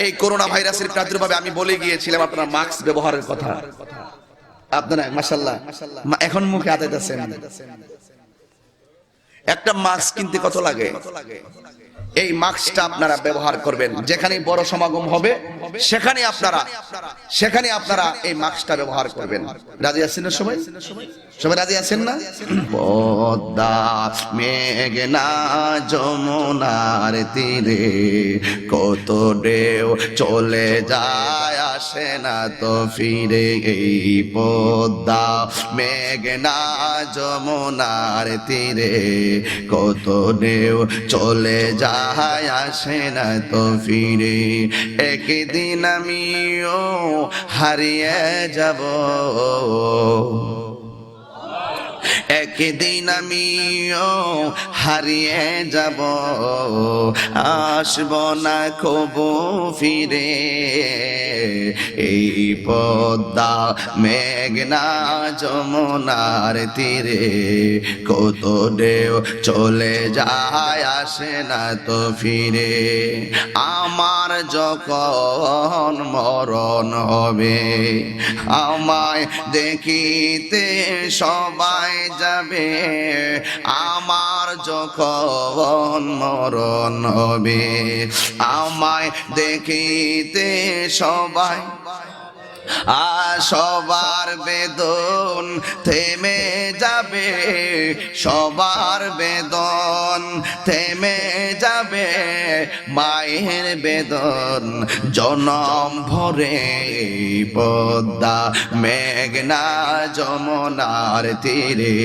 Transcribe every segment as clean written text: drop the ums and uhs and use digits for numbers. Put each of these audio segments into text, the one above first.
এই করোনা ভাইরাসের প্রাদুর্ভাবে আমি বলে গিয়েছিলাম আপনারা মাস্ক ব্যবহারের কথা। আপনারা মাশাআল্লাহ এখন মুখে আদাইতেছেন। একটা মাস্ক কিনতে কত লাগে? এই মাস্কটা আপনারা ব্যবহার করবেন। যেখানে বড় সমাগম হবে সেখানে আপনারা এই মাস্কটা ব্যবহার করবেন। রাজি আছেন না সবাই? সবাই রাজি আছেন না? পদ্মা মেঘনা যমুনার তীরে কত ঢেউ চলে যায় আসে না তো ফিরে। এই পদ্মা মেঘনা যমুনার তীরে কত ঢেউ চলে যায় আসে না তো ফিরে। একদিন আমিও হারিয়ে যাব, একদিন আমিও হারিয়ে যাব, আসব না কবু ফিরে। এই পদ্মা মেঘনা যমুনার তীরে কত ঢেউ চলে যায় আসে না তো ফিরে। আমার যখন মরণ হবে আমায় দেখিতে সবাই যাবে, আমার যখন মরণ হবে আমায় দেখিতে সবাই, আর সবার বেদন থেমে যাবে, সবার বেদন থেমে যাবে, মায়ের বেদন জনম ভরে। পদ্মা মেঘনা যমুনার তীরে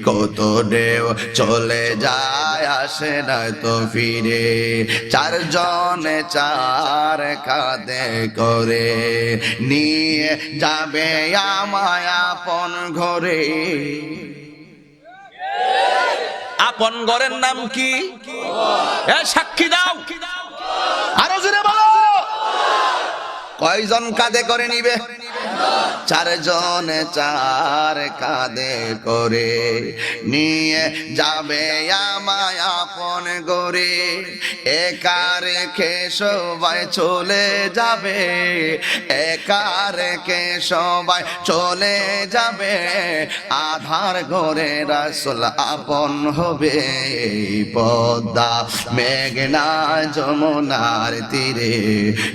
কত ঢেউ চলে যায় আসে না তো ফিরে। চারজনে চার কাঁধে করে নিয়ে যাবে আমায় আপন ঘরে। আপন ঘরের নাম কি? সাক্ষী দাও, আরো জোরে বলো। কয়জন কাঁধে করে নিবে? চারজনে চার কাঁধে করে নিয়ে যাবে আমায় আপন ঘরে। একা রেখে সবাই চলে যাবে, একা রেখে সবাই চলে যাবে, আধার ঘরে রাসূল আপন হবে। পদ্মা মেঘনা যমুনার তীরে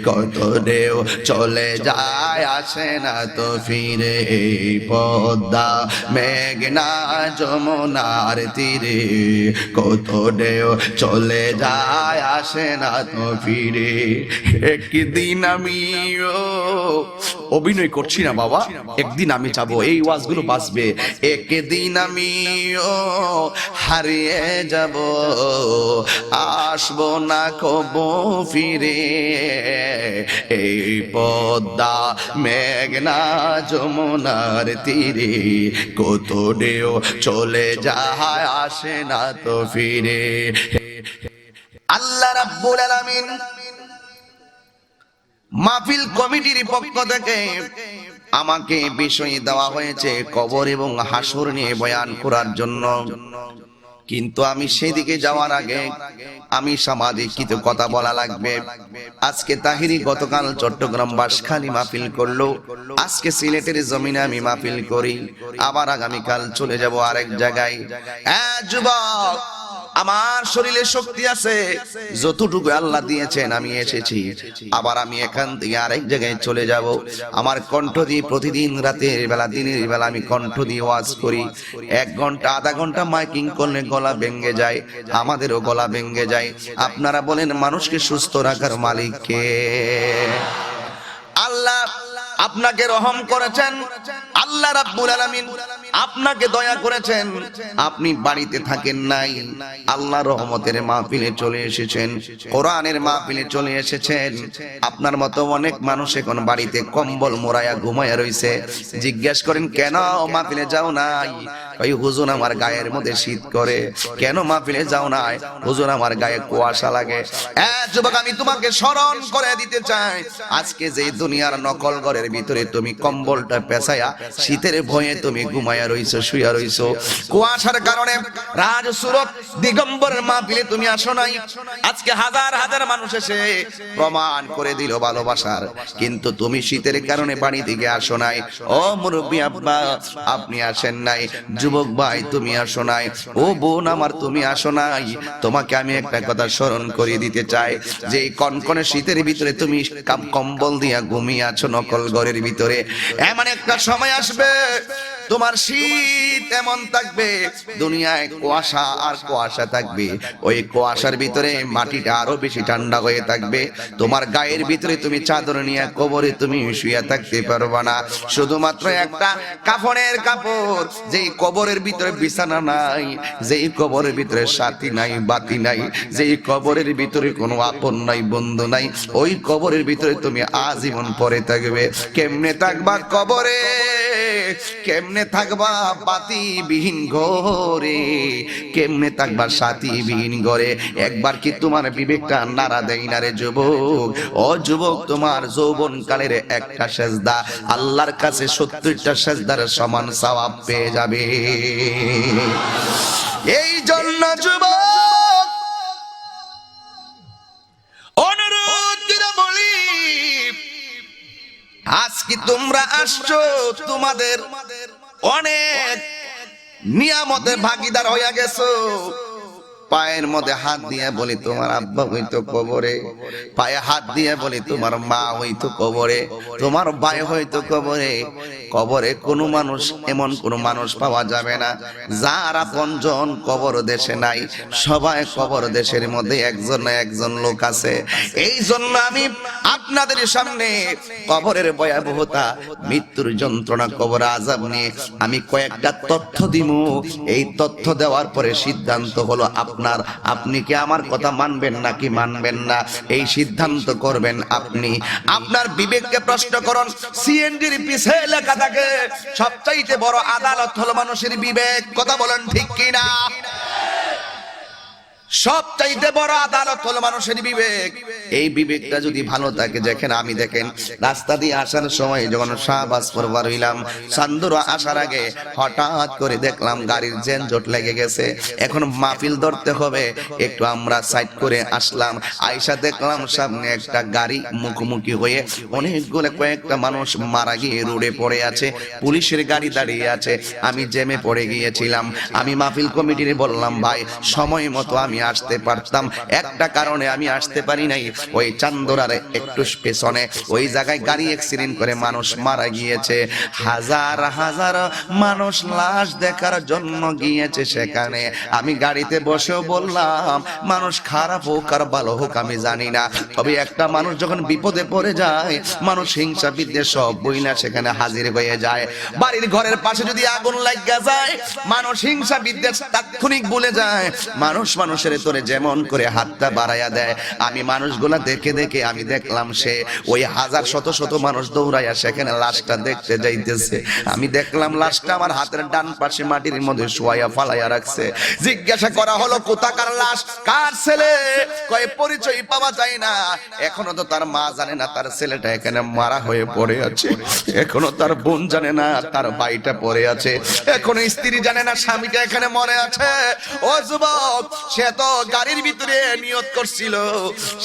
কত ঢেউ চলে যায় আসে না তো ফিরে। পদ্মা মেঘনা যমুনার তীরে কত ঢেউ চলে যায় আসে না তো ফিরে। একদিন আমিও অভিনয় করছি না বাবা, একদিন আমি যাব, এই ওয়াজগুলো বাজবে। একদিন আমিও হারিয়ে যাব, আসবো না কবু ফিরে। এই পদ্মা মেঘনা যমুনার তীরে কত ঢেউ চলে যায় আসে না তো ফিরে। আল্লাহ রাব্বুল আলামিন মাহফিল কমিটির পক্ষ থেকে আমাকে বিষয় দেওয়া হয়েছে কবর এবং হাসর নিয়ে বয়ান করার জন্য। কিন্তু আমি সেদিকে যাওয়ার আগে আমি সামাজিক কিছু কথা বলা লাগবে। আজকে তাহিরি গতকাল চট্টগ্রাম বাঁশখালী মাহফিল করলো, আজকে সিলেটের জমিনে আমি মাহফিল করি, আবার আগামীকাল চলে যাব আরেক জায়গায়। যুবক, আমার শরীরে শক্তি আছে, যতটুকু আল্লাহ দিয়েছেন আমি এসেছি, আবার আমি এখান থেকে আরেক জায়গায় চলে যাব। আমার কণ্ঠ দিয়ে প্রতিদিন রাতের বেলা দিনের বেলা আমি কণ্ঠ দিয়ে ওয়াজ করি। 1 ঘন্টা আধা ঘন্টা মাইকিং করলে গলা ভেঙে যায়, আমাদেরও গলা ভেঙে যায়। আপনারা বলেন মানুষকে সুস্থ রাখার মালিক কে? আল্লাহ আপনাকে রহম করেছেন, আল্লাহ রাব্বুল আলামিন আপনাকে দয়া করেছেন। আপনি বাড়িতে থাকেন নাই, আল্লাহ রহমতের মাহফিলে চলে এসেছেন, কোরআনের মাহফিলে চলে এসেছেন। আপনার মতো অনেক মানুষ এখন বাড়িতে কম্বল মোড়ায়া ঘুমায়া রইছে। জিজ্ঞেস করেন কেন মাহফিলে যাও নাই? ওই হুজুর আমার গায়ের মধ্যে শীত করে। কেন মাহফিলে যাও নাই? হুজুর আমার গায়ে কুয়াশা লাগে। যুবক, আমি তোমাকে স্মরণ করে দিতে চাই, আজকে যে দুনিয়ার নকল ঘরে ঘরের ভিতরে তুমি কম্বলটা পেঁচায়া শীতের ভয়ে তুমি ঘুমায়া রইছো, শুয়া রইছো। কুয়াশার কারণে রাজ সুরত দিগম্বরের মাহফিলে তুমি আসো নাই। আজকে হাজার হাজার মানুষ এসে প্রমাণ করে দিল ভালোবাসার, কিন্তু তুমি শীতের কারণে বাড়ি দিকে আসো নাই। ও মুরব্বী আব্বা, আপনি আসেন নাই। যুবক ভাই, তুমি আসো নাই। ও বোন আমার, তুমি আসো নাই। তোমাকে আমি একটা কথা স্মরণ করিয়ে দিতে চাই, যে এই কনকনে শীতের ভিতরে তুমি কম্বল দিয়া ঘুমিয়ে আছো নকল ঘরের ভিতরে। এমন একটা সময় আসবে তোমার শীত এমন থাকবে, দুনিয়ায় কুয়াশা আর কুয়াশা থাকবে। ওই কুয়াশার ভিতরে মাটিটা আরো বেশি ঠান্ডা হয়ে থাকবে। তোমার গায়ের ভিতরে তুমি চাদর নিয়ে কবরে তুমি শুয়ে থাকতে পারবে না। শুধুমাত্র একটা কাফনের কাপড়, যেই কবরের ভিতরে বিছানা নাই, যেই কবরের ভিতরে সাথী নাই, বাতি নাই, যেই কবরের ভিতরে কোনো আপন নাই, বন্ধু নাই, ওই কবরের ভিতরে তুমি আজীবন পড়ে থাকবে। কেমনে থাকবা কবরে, কেমনে থাকবা বাতিবিহীন ঘরে, কেমনে থাকবা সাথীবিহীন ঘরে? একবার কি তোমার বিবেকটা নাড়া দেয় না রে যুবক? ও যুবক, তোমার যৌবন কালের একটা সেজদা আল্লাহর কাছে 70টা সেজদার সমান সওয়াব পেয়ে যাবে। এই জন্য যুবক অনুরোধ করে বলি, আজকে তোমরা আসছো, তোমাদের অনেক নিয়ামতে ভাগীদার হইয়া গেছো। পায়ের মধ্যে হাত দিয়ে বলি তোমার আব্বা হইতো কবরে, পায়ে হাত দিয়ে বলি তোমার মা হইতো কবরে, তোমার ভাই হইতো কবরে। কবরে কোনো মানুষ, এমন কোনো মানুষ পাওয়া যাবে না যার আপনজন কবর দেশে নাই। সবাই কবর দেশের মধ্যে একজন না একজন লোক আছে। এই জন্য আমি আপনাদের সামনে কবরের ভয়াবহতা, মৃত্যুর যন্ত্রণা, কবর আযাব নিয়ে আমি কয়েকটা তথ্য দিব। এই তথ্য দেওয়ার পরে সিদ্ধান্ত হলো আপনার। আপনি কি আমার কথা মানবেন নাকি মানবেন না, এই সিদ্ধান্ত করবেন আপনি। আপনার বিবেককে প্রশ্ন করুন। সিএনজির পিছে লেখা থাকে সবচাইতে বড় আদালত হলো মানুষের বিবেক। কথা বলেন ঠিক কিনা? সবচাইতে বড় আদালত হলো মানুষের বিবেক। এই বিবেকটা যদি ভালো থাকে, যেখানে আমি দেখেন রাস্তা দিয়ে আসার সময় যখন শাহবাজ পরবার হইলাম, চান্দুরা আসার আগে হঠাৎ করে দেখলাম গাড়ির যানজট লেগে গেছে। এখন মাহফিল ধরতে হবে, একটু আমরা সাইড করে আসলাম। আইসা দেখলাম সামনে একটা গাড়ি মুখোমুখি হয়ে অনেকগুলো কয়েকটা মানুষ মারা গিয়ে রোডে পড়ে আছে, পুলিশের গাড়ি দাঁড়িয়ে আছে। আমি জ্যামে পড়ে গিয়েছিলাম। আমি মাহফিল কমিটির বললাম, ভাই সময় মতো আমি আসতে পারতাম, একটা কারণে আমি আসতে পারি নাই। ওই চান্দোরার একটু পেছনে ওই জায়গায় গাড়ি অ্যাক্সিডেন্ট করে মানুষ মারা গিয়েছে। হাজার হাজার মানুষ লাশ দেখার জন্য গিয়েছে সেখানে। আমি গাড়িতে বসেও বললাম, মানুষ খারাপ হোক আর ভালো হোক আমি জানি না, তবে একটা মানুষ যখন বিপদে পড়ে যায়, মানুষ হিংসা বিদ্বেষ সব বইনা সেখানে হাজির হয়ে যায়। বাড়ির ঘরের পাশে যদি আগুন লাগা যায়, মানুষ হিংসা বিদ্বেষ তাৎক্ষণিক ভুলে যায়। মানুষ মানুষের তোরে যেমন করে হাতটা বাড়াইয়া দেয়। আমি মানুষগুলা দেখে দেখে আমি দেখলাম সে ওই হাজার শত শত মানুষ দৌড়াইয়া সেখানে লাশটা দেখতে যাইতেছে। আমি দেখলাম লাশটা আমার হাতের ডান পাশে মাটির মধ্যে শোয়াইয়া ফালাইয়া রাখছে। জিজ্ঞাসা করা হলো, কোথাকার লাশ, কার ছেলে? কয় পরিচয় পাওয়া যায় না। এখনো তো তার মা জানে না তার ছেলেটা এখানে মারা হয়ে পড়ে আছে, এখনো তার বোন জানে না তার ভাইটা পড়ে আছে, এখনো স্ত্রী জানে না স্বামীটা এখানে মরে আছে। ও যুবক, সে তো গাড়ির ভিতরে নিয়ত করছিল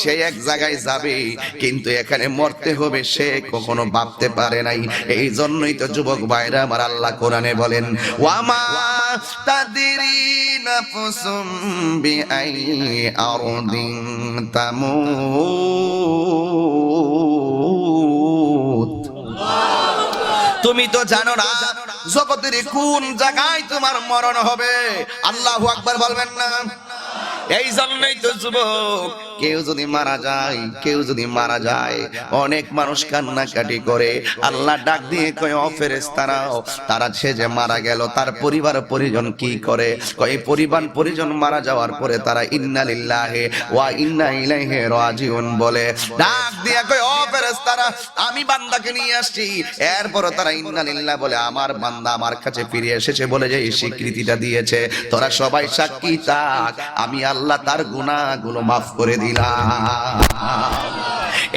সে এক জায়গায় যাবে, কিন্তু এখানে মরতে হবে সে কখনো ভাবতে পারে নাই। এই জন্যই তো যুবক ভাইরা আমার আল্লাহ কোরআনে বলেন, ওয়ামা তাদরি নাফসুম বিআই আরদিন তামুত। তুমি তো জানো না জগতের কোন জায়গায় তোমার মরণ হবে। আল্লাহু আকবার বলবেন না? এই জন্যই তো যুবক, কেউ যদি মারা যায়, অনেক মানুষ কান্নাকাটি করে। আল্লাহ ডাক দিয়ে কয়, ও ফেরেশতারাও, তারা সে যে মারা গেল তার পরিবার পরিজন কি করে? কয় পরিবার পরিজন মারা যাওয়ার পরে তারা ইন্না লিল্লাহি ওয়া ইন্না ইলাইহি রাজিউন বলে। ডাক দিয়ে কয়, ও ফেরেশতারা, আমি বান্দাকে নিয়ে আসছি। এরপর তারা ইন্না লিল্লাহ বলে, আমার বান্দা আমার কাছে ফিরে এসেছে বলে যে এই স্বীকৃতিটা দিয়েছে। তোরা সবাই সাক্ষী থাক, আমি আল্লাহ তার গুনাহগুলো মাফ করে দিলাম।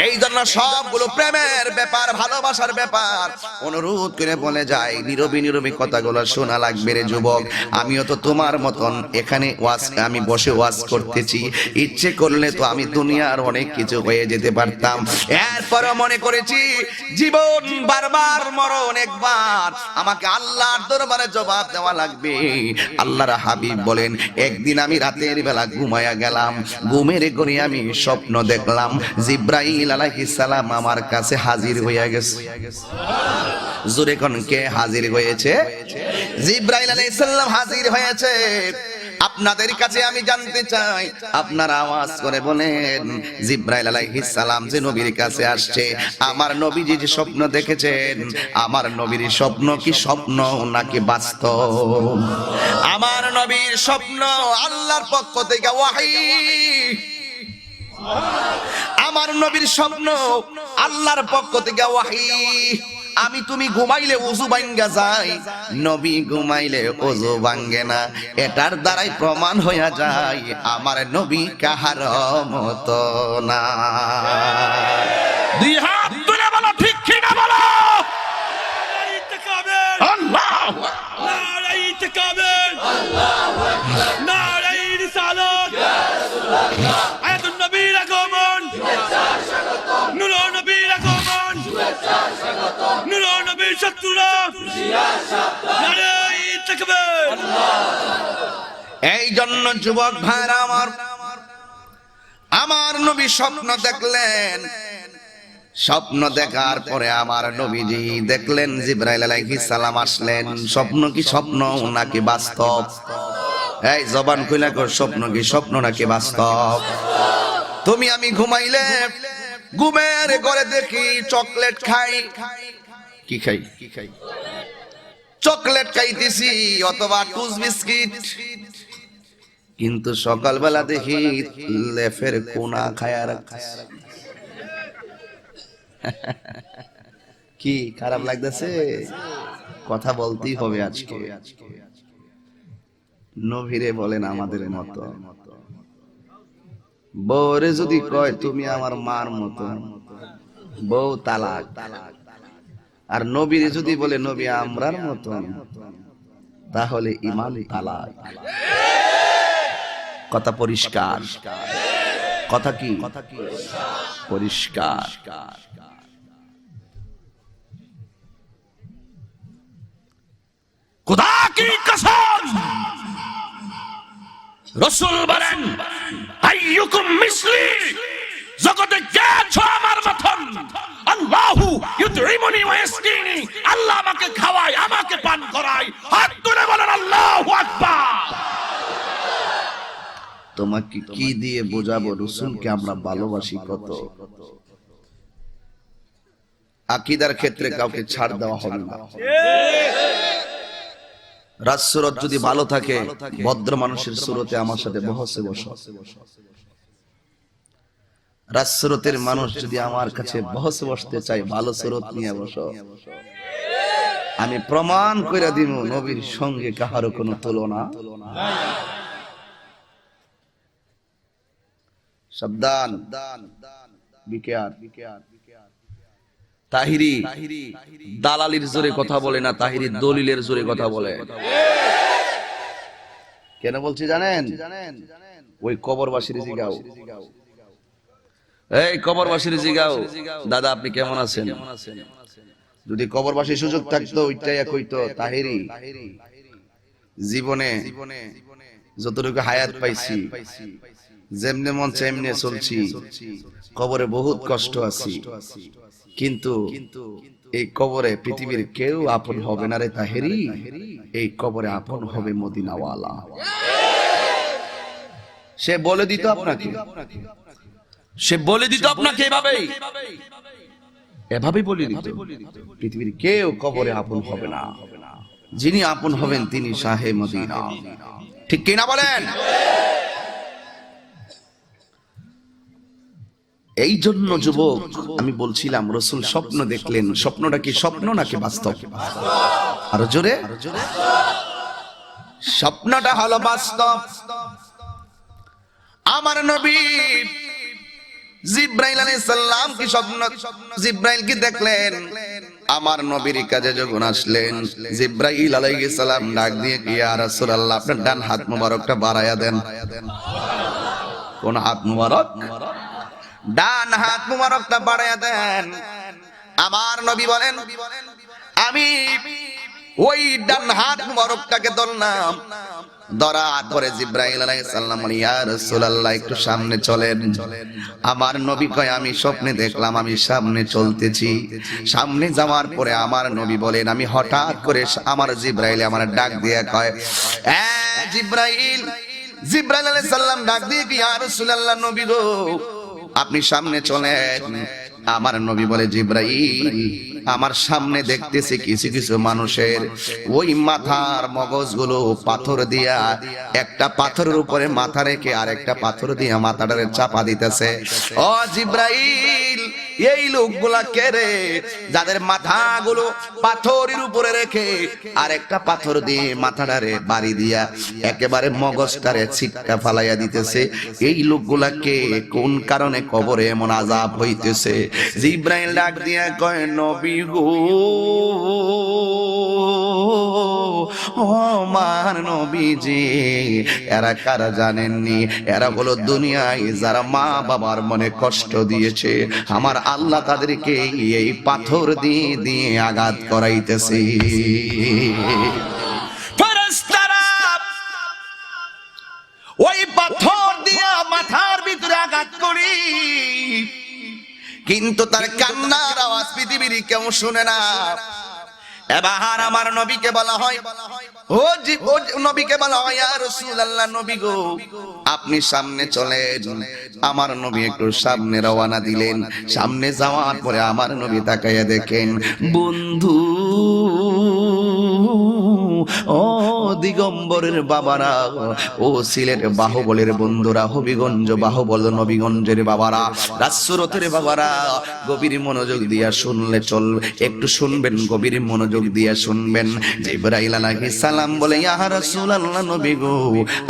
এই জন্য সবগুলো প্রেমের ব্যাপার, ভালোবাসার ব্যাপার। অনুরোধ করে বলে যায়, নীরবে নীরবে কথাগুলো শোনা লাগবে রে যুবক। আমিও তো তোমার মতন এখানে ওয়াজ, আমি বসে ওয়াজ করতেছি, ইচ্ছে করলে তো আমি দুনিয়ার অনেক কিছু হয়ে যেতে পারতাম। এরপরও মনে করেছি জীবন বারবার, মরণ একবার, আমাকে আল্লাহর দরবারে জবাব দেওয়া লাগবে। আল্লাহর হাবিব বলেন, একদিন আমি রাতের বেলা ঘুমায়া গেলাম, ঘুমের ঘরে আমি স্বপ্ন দেখলাম জিব্রাইল আলাইহিস সালাম আমার কাছে হাজির হইয়া গেছে। জোরে কোন কে হাজির হয়েছে? জিব্রাইল আলাইহিস সালাম হাজির হয়েছে। আপনাদের কাছে আমি জানতে চাই, আপনারা আওয়াজ করে বলেন, জিব্রাইল আলাইহিস সালাম যে নবীর কাছে আসছে, আমার নবীজি যে স্বপ্ন দেখেছেন, আমার নবীর স্বপ্ন কি স্বপ্ন নাকি বাস্তব? আমার নবীর স্বপ্ন আল্লাহর পক্ষ থেকে ওয়াহী। আমার নবীর স্বপ্ন আল্লাহর পক্ষ থেকে ওয়াহী। আমি তুমি ঘুমাইলে ওযু ভাঙ্গা যায়, নবী ঘুমাইলে ওযু ভাঙ্গে না। এটার দ্বারাই প্রমাণ হইয়া যায় আমার নবী কাহার মতো না। দুই হাত তুলে বলো ঠিক কি না বলো। নারায়ে তাকবীর, আল্লাহু আকবার। নারায়ে তাকবীর, আল্লাহু আকবার। নারায়ে রিসালাত, ইয়া রাসূলুল্লাহ। আয়াতুন নবীর আগমন, শুভেচ্ছা স্বাগতম। নূর নবীর আগমন, শুভেচ্ছা স্বাগতম। নূর নবীর শত্রুরা, জিয়ার শব্দ। নারায়ে তাকবীর, আল্লাহু। এই জন্য যুবক ভাইরা আমার নবী স্বপ্ন দেখলেন। স্বপ্ন দেখার পরে আমার নবীজি দেখলেন জিব্রাইল আলাইহিস সালাম আসলেন। স্বপ্ন কি স্বপ্ন নাকি বাস্তব? এই জবান খুলে কর, স্বপ্ন কি স্বপ্ন নাকি বাস্তব? তুমি আমি ঘুমাইলে ঘুমের ঘরে দেখি চকলেট খাই। কি খাই? চকলেট খাইতেছি অথবা টুস বিস্কিট, কিন্তু সকালবেলা দেখি লেফের কোনা খায়া রাখছে। কি খারাপ লাগতেছে? কথা বলতেই হবে আজকে। নবীরে বলেন আমাদের মতো, বউরে যদি কয় তুমি আমার মার মতো, বউ তালাক। আর নবীরে যদি বলে নবী আমরার মতন, তাহলে ঈমান তালাক। কথা পরিষ্কার, কথা কি পরিষ্কার। खुदा की कसम, रसूल বলেন, আইয়ুকুম মিসলি, জগতে কে ছো আমার মতন? আল্লাহু ইউতঈমুনি ওয়া ইয়াসকিনি, আল্লাহ আমাকে খাওয়ায়, আমাকে পান করায়। হাত তুলে বলেন আল্লাহু আকবার। তোমাকে কি দিয়ে বোঝাবো রাসূলকে আমরা ভালোবাসি কত? আকীদার ক্ষেত্রে কাউকে ছাড় দেওয়া হবে না। রাজ সুরত যদি ভালো থাকে, ভদ্র মানুষের সুরতে আমার সাথে বহসে বসো। রাজ সুরতের মানুষ যদি আমার কাছে বহসে বসতে চাই, ভালো সুরত নিয়ে বসো। আমি প্রমাণ করে দিব নবীর সঙ্গে কাহারও কোনো তুলনা। সাবধান, বিকেয়ার। তাহিরি দালালির জোরে কথা বলে না, তাহিরি দলিলের জোরে কথা বলে। কেন বলছি জানেন? ওই কবরবাসীর জিগাও, এই কবরবাসীর জিগাও, দাদা আপনি কেমন আছেন? যদি কবরবাসীর সুযোগ থাকতো ওইটাই কইতো, তাহিরি জীবনে যতটুকু হায়াত পাইছি, যেমনে মন তেমনে চলছি, কবরে বহুত কষ্ট আছি, কিন্তু এই কবরে পৃথিবীর কেউ আপন হবে না রে তাহেরি, এই কবরে আপন হবে মদিনাওয়ালা। সে বলে দিত আপনাকে, সে বলে দিত আপনাকে এভাবেই বলে দিত, পৃথিবীর কেউ কবরে আপন হবে না, যিনি আপন হবেন তিনি শাহে মদিনা। ঠিক কিনা বলেন? এই জন্য যুবক আমি বলছিলাম রাসূল স্বপ্ন দেখলেন। স্বপ্নটা কি স্বপ্ন নাকি বাস্তব? আরো জোরে। স্বপ্নটা হলো বাস্তব। আমার নবী জিব্রাইল আলাইহিস সালাম কি স্বপ্ন, জিব্রাইল কি দেখলেন? আমার নবীর কাছে যখন আসলেন, জিব্রাইল আলাইহিস সালাম ডাক দিয়ে কি, ইয়া রাসূলুল্লাহ, আপনার ডান হাত মুবারকটা বাড়ায়া দেন। কোন হাত মুবারক? ডান হাত মুবারকটা বাড়ায়া দেন। আমার নবী বলেন, আমি ওই ডান হাত মুবারকটাকে ধরলাম, ধরার পরে জিব্রাইল আলাইহিস সালাম বলেন, ইয়া রাসূলুল্লাহ, একটু সামনে চলেন। আমার নবী কয়, আমি স্বপ্নে দেখলাম আমি সামনে চলতেছি। সামনে যাওয়ার পরে আমার নবী বলেন, আমি হঠাৎ করে আমার জিব্রাইল আমার ডাক দিয়ে কয়, জিব্রাইল। জিব্রাইল আলাইহিস সালাম ডাক দিয়ে কি, ইয়া রাসূলুল্লাহ, নবী গো, আপনি সামনে চলেন। আমার নবী বলে, জিব্রাইল, আমার সামনে দেখতেছি কিছু কিছু মানুষের ওই মাথার মগজগুলো পাথর দিয়া, একটা পাথরের উপরে মাথা রেখে আর একটা পাথর দিয়া মাথাটারে চাপা দিতেছে। ও জিব্রাইল, এই লোকগুলা কে রে, যাদের মাথাগুলো পাথরের উপরে রেখে আর একটা পাথর দিয়ে মাথাটারে বাড়ি দিয়া একেবারে মগজটারে ছিটকা ফালাইয়া দিতেছে? এই লোকগুলা কে, কোন কারণে কবরে এমন আযাব হইতেছে? জিব্রাইল ডাক দিয়া কয়, নবী গো, ও আমার নবীজি, এরা কারা জানেননি? এরা হলো দুনিয়ায় যারা মা বাবার মনে কষ্ট দিয়েছে, আমার আল্লাহ তাদেরকে এই পাথর দিয়ে দিয়ে আঘাত করাইতেছে। ফেরেশতারা ওই পাথর দিয়ে মাথার ভিতরে আঘাত করি, কিন্তু তার কান্নার আওয়াজ পৃথিবীর কেউ শুনে না। এবার আমার নবীকে বলা হয়, ও নবীকে বলা হয়, ইয়া রাসূলুল্লাহ, নবী গো, আপনি সামনে চলেন। আমার নবী একটু সামনে রওনা দিলেন। সামনে যাওয়ার পরে আমার নবী তাকাইয়া দেখেন, বন্ধু, ও দিগম্বরের বাবারা, ও সিলেট বাহুবলের বন্ধুরা, হবিগঞ্জ বাহুবল নবীগঞ্জের বাবারা, রাজসুরতের বাবারা, গভীর মনোযোগ দিয়া শুনলে চল, একটু শুনবেন, গভীর মনোযোগ দিয়া শুনবেন। জিবরাইল আলাইহিস সালাম বলে, ইয়া রাসূলুল্লাহ, নবী গো,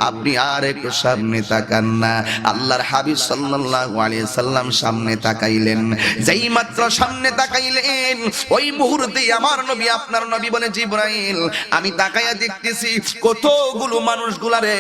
আপনি আর একটু সামনে তাকান না। আল্লাহর হাবিব সাল্লাল্লাহু আলাইহি সাল্লাম সামনে তাকাইলেন। যেই মাত্র সামনে তাকাইলেন, ওই মুহূর্তে আমার নবী, আপনার নবী বলে, জিবরাইল, আমি তাকাইয়া দেখতেছি কতগুলো মানুষগুলারে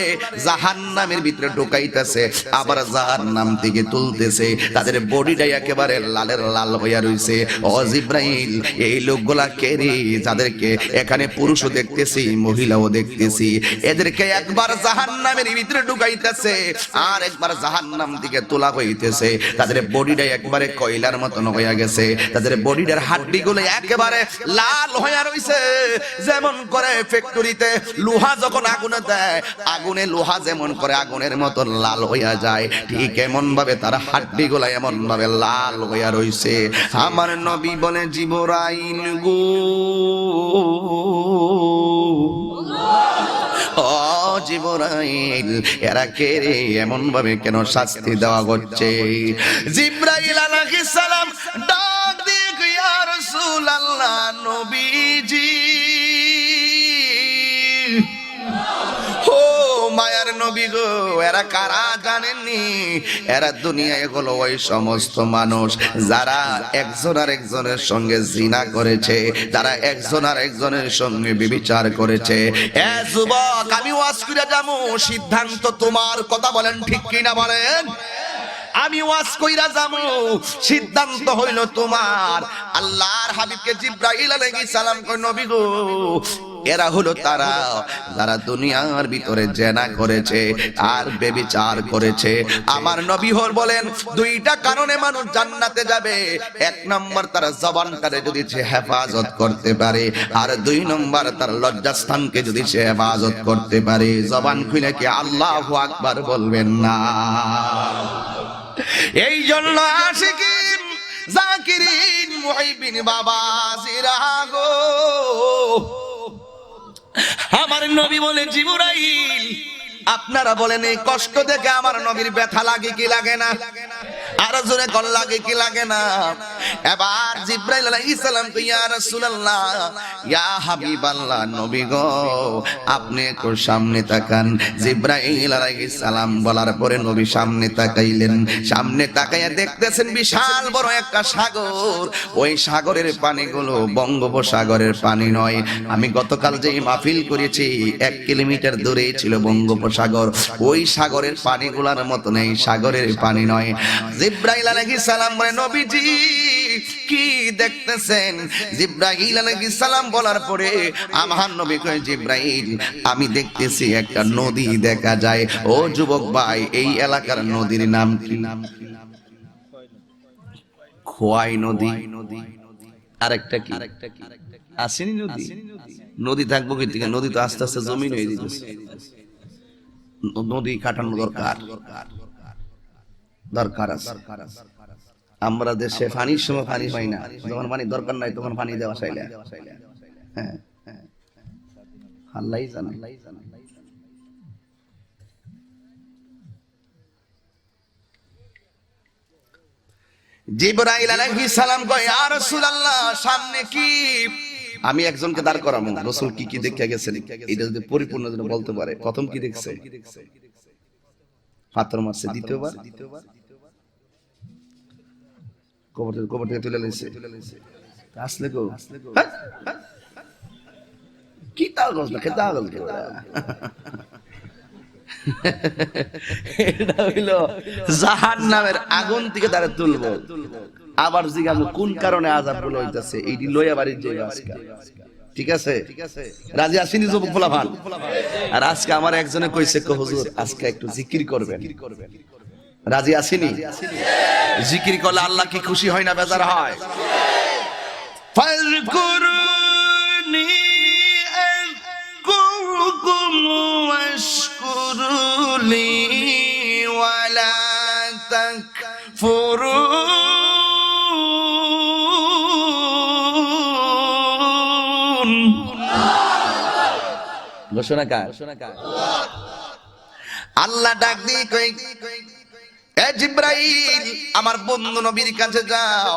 জাহান্নামের ভিতরে ঢুকাইতেছে, আবার জাহান্নাম থেকে তুলতেছে, তাদের বডিটা একেবারে লালের লাল হইয়া রইছে। ও জিবরাইল, এই লোকগুলা কে রে, যাদেরকে এখানে পুরুষও দেখতেছি মহিলাও দেখতেছি, এদেরকে একবার জাহান্নামের ভিতরে ঢুকাইতেছে আর একবার জাহান্নাম থেকে তোলা হইতেছে। তাদের বডিটা একবারে কয়লার মতন হইয়া গেছে, তাদের বডিটার হাড্ডিগুলো একেবারে লাল হইয়া রইছে। যেমন করে ফ্যাক্টরিতে লোহা যখন আগুনে দেয়, আগুনে লোহা যেমন করে আগুনের মতো লাল হইয়া যায়, ঠিক এমন ভাবে তার হাড্ডিগুলো এমন ভাবে লাল হইয়া রইছে। আমার নবী বলে, জিবরাইল গো, ও জিবরাইল, এরা কে রে, এমন ভাবে কেন শাস্তি দেওয়া হচ্ছে? জিবরাইল আলাইহিস সালাম ডাক দিয়ে, ইয়া রাসূলুল্লাহ, নবীজি, ও মায়ার নবী গো, এরা কারা জানেননি? এরা দুনিয়ায় হলো ওই সমস্ত মানুষ যারা একজন আর একজনের সঙ্গে জিনা করেছে, যারা একজন আর একজনের সঙ্গে ব্যভিচার করেছে। এ যুবক, আমি ওয়াজ করে যাবো, সিদ্ধান্ত তোমার। কথা বলেন ঠিক কিনা বলেন? আমি ওয়াজ কইরা যাবো, সিদ্ধান্ত হইল তোমার। আল্লাহর হাবিবকে জিবরাইল আলাইহিস সালাম কই, নবী গো, এরা হলো তারা যারা দুনিয়ার ভিতরে জেনা করেছে আর ব্যভিচার করেছে। আমার নবী বলেন, দুইটা কারণে মানুষ জান্নাতে যাবে। এক নম্বর, তার জবানটারে যদি সে হেফাজত করতে পারে, আর দুই নম্বর, তার লজ্জাস্থানকে যদি সে হেফাজত করতে পারে। জবান খুলে কি আল্লাহু আকবার বলবেন না? এই জন্য আশিকিন, জাকিরিন, মুহিবিন বাবা জিরাগো, আমার নবী বলে, জিবরাইল, আপনারা বলেন এই কষ্ট দেখে আমার নবীর ব্যথা লাগে কি লাগে না? আর জোরে কল লাগে কি লাগে না? এবার জিব্রাইল আলাইহিস সালাম কই ইয়া রাসূলুল্লাহ ইয়া হাবিবাল্লাহ নবী গো আপনি একটু সামনে তাকান। জিব্রাইল আলাইহিস সালাম বলার পরে নবী সামনে তাকাইলেন। সামনে তাকাইয়া দেখতেছেন বিশাল বড় একটা সাগর। ওই সাগরের পানিগুলো বঙ্গোপসাগরের পানি নয়। আমি গতকাল যে মাহফিল করেছি 1 কিলোমিটার দূরে ছিল বঙ্গোপসাগর। ওই সাগরের পানিগুলোর মতো নেই, সাগরের পানি নয়। জিব্রাইল আলাইহিস সালাম বলে নবীজি কি দেখতেছেন? জিব্রাইল আলাইহিস সালাম বলার পরে আমার নবী কয় জিব্রাইল আমি দেখতেছি একটা নদী দেখা যায়। ও যুবক ভাই এই এলাকার নদীর নাম কি? খোয়াই নদী। আরেকটা কি আসেনি নদী? নদী থাকবো কি থেকে? নদী তো আস্তে আস্তে জমিন হয়ে যেতেছে। নদী কাটানো দরকার আছে। আমরা দেশে পানির সময় পানি পাই না, যখন পানি দরকার নাই তখন পানি দেওয়া চাইলে হ্যাঁ আল্লাহই জানে। জিবরাইল আলাইহিস সালাম কয় ইয়া রাসূলুল্লাহ সামনে কি? আমি একজনকে দাঁড় করাবো, রাসূল কি কি দেখে গেছেন এটা যদি পরিপূর্ণ যেন বলতে পারে। প্রথম কি দেখছে? পাথর মারছে। দ্বিতীয়বার কবর থেকে তুলে নিয়েছে। আসলে গো কি তাল গছ না খেতা গল এটা হইলো জাহান্নামের আগুন থেকে তারা তুলবো। আবার জিজ্ঞাসা কোন কারণে আযাবগুলো হইতাছে এইটি লইয়া বাড়ির জায়গা আজকে। ঠিক আছে রাজি আসেনি যুবক ফুলাফান? আর আজকে আমার একজনে কইছে হুজুর আজকে একটু জিকির করবেন। রাজি আসেনি? জিকির করলে আল্লাহ কি খুশি হয় না বেজার হয়? ফাযকুরুনি আযকুরকুম ওয়াশকুরুলি ওয়ালা তাকফুরুন। ঘোষণা কার? আল্লাহ ডাক দিয়ে কই এ জিব্রাইল আমার বন্ধু নবীর কাছে যাও।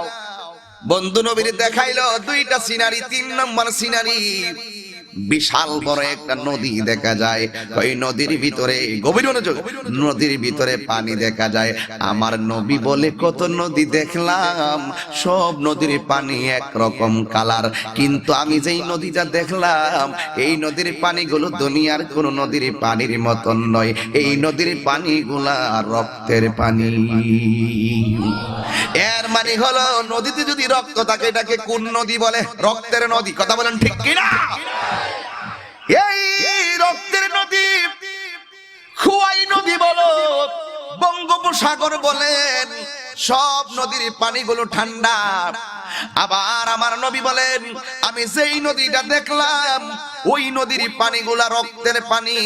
বন্ধু নবীর দেখাইলো 2টা সিনারি। 3 নম্বর সিনারি বিশাল বড় একটা নদী দেখা যায়। ওই নদীর ভিতরে গভীর মনোযোগ, নদীর ভিতরে পানি দেখা যায়। আমার নবী বলে কত নদী দেখলাম, সব নদীর পানি একরকম কালার, কিন্তু আমি যেই নদীটা দেখলাম এই নদীর পানিগুলো দুনিয়ার কোন নদীর পানির মতন নয়। এই নদীর পানিগুলা রক্তের পানি। এর মানে হলো নদীতে যদি রক্ত থাকে এটাকে কোন নদী বলে? রক্তের নদী। কথা বলেন ঠিক কিনা? এই রক্তের নদী খোয়াই নদী বলো, বঙ্গোপসাগর বলেন, সব নদীর পানিগুলো ঠান্ডা। আবার আমার নবী বলেন আমি যেই নদীটা দেখলাম ওই নদীর পানিগুলা রক্তের পানি।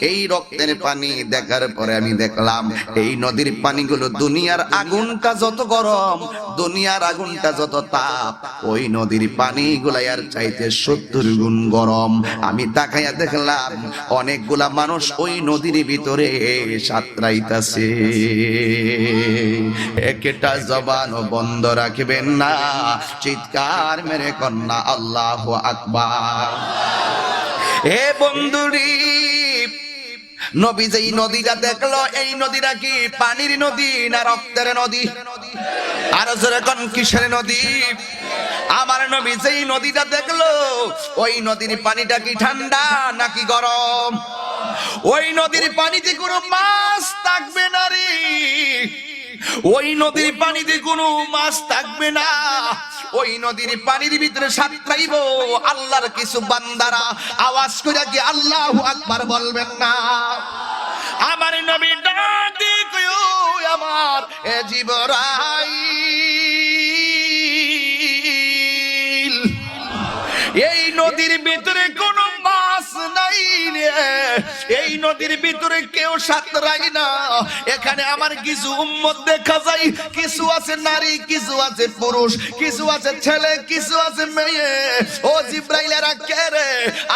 এই রক্তের পানি দেখার পরে আমি দেখলাম এই নদীর পানিগুলো দুনিয়ার আগুনটা যত গরম, দুনিয়ার আগুনটা যত তাপ, ওই নদীর পানিগুলা এর চাইতে 70 গুণ গরম। আমি তাকাইয়া দেখলাম অনেকগুলা মানুষ ওই নদীর ভিতরে সাঁতরাইতাছে। একটা জবানও বন্ধ রাখবেন না, চিৎকার মেরে কন্যা আল্লাহু আকবার। হে বন্ধুরি, নবী যেই নদীটা দেখলো এই নদীটা কি পানির নদী না রক্তের নদী? আর জোরে কোন কিসের নদী? আমার নবী যেই নদীটা দেখলো ওই নদীর পানিটা কি ঠান্ডা নাকি গরম? ওই নদীর পানিতে কোনো মাছ থাকবে না রে, ওই নদীর পানিতে কোনো মাছ থাকবে না। ওই নদীর পানির ভিতরে সাঁতরাইব আল্লাহর কিছু বান্দারা। আওয়াজ করে কি আল্লাহু আকবার বলবেন না? আমার নবী ডাকে কইও আমার এ জিবরাইল, এই নদীর ভিতরে কোনো মাছ নাই নিয়ে এই নদীর ভিতরে কেউ সাঁতরাই না। এখানে আমার কিছু উম্মত দেখা যায়, কিছু আছে নারী, কিছু আছে পুরুষ, কিছু আছে ছেলে, কিছু আছে মেয়ে। ও জিব্রাইলেরা কে রে?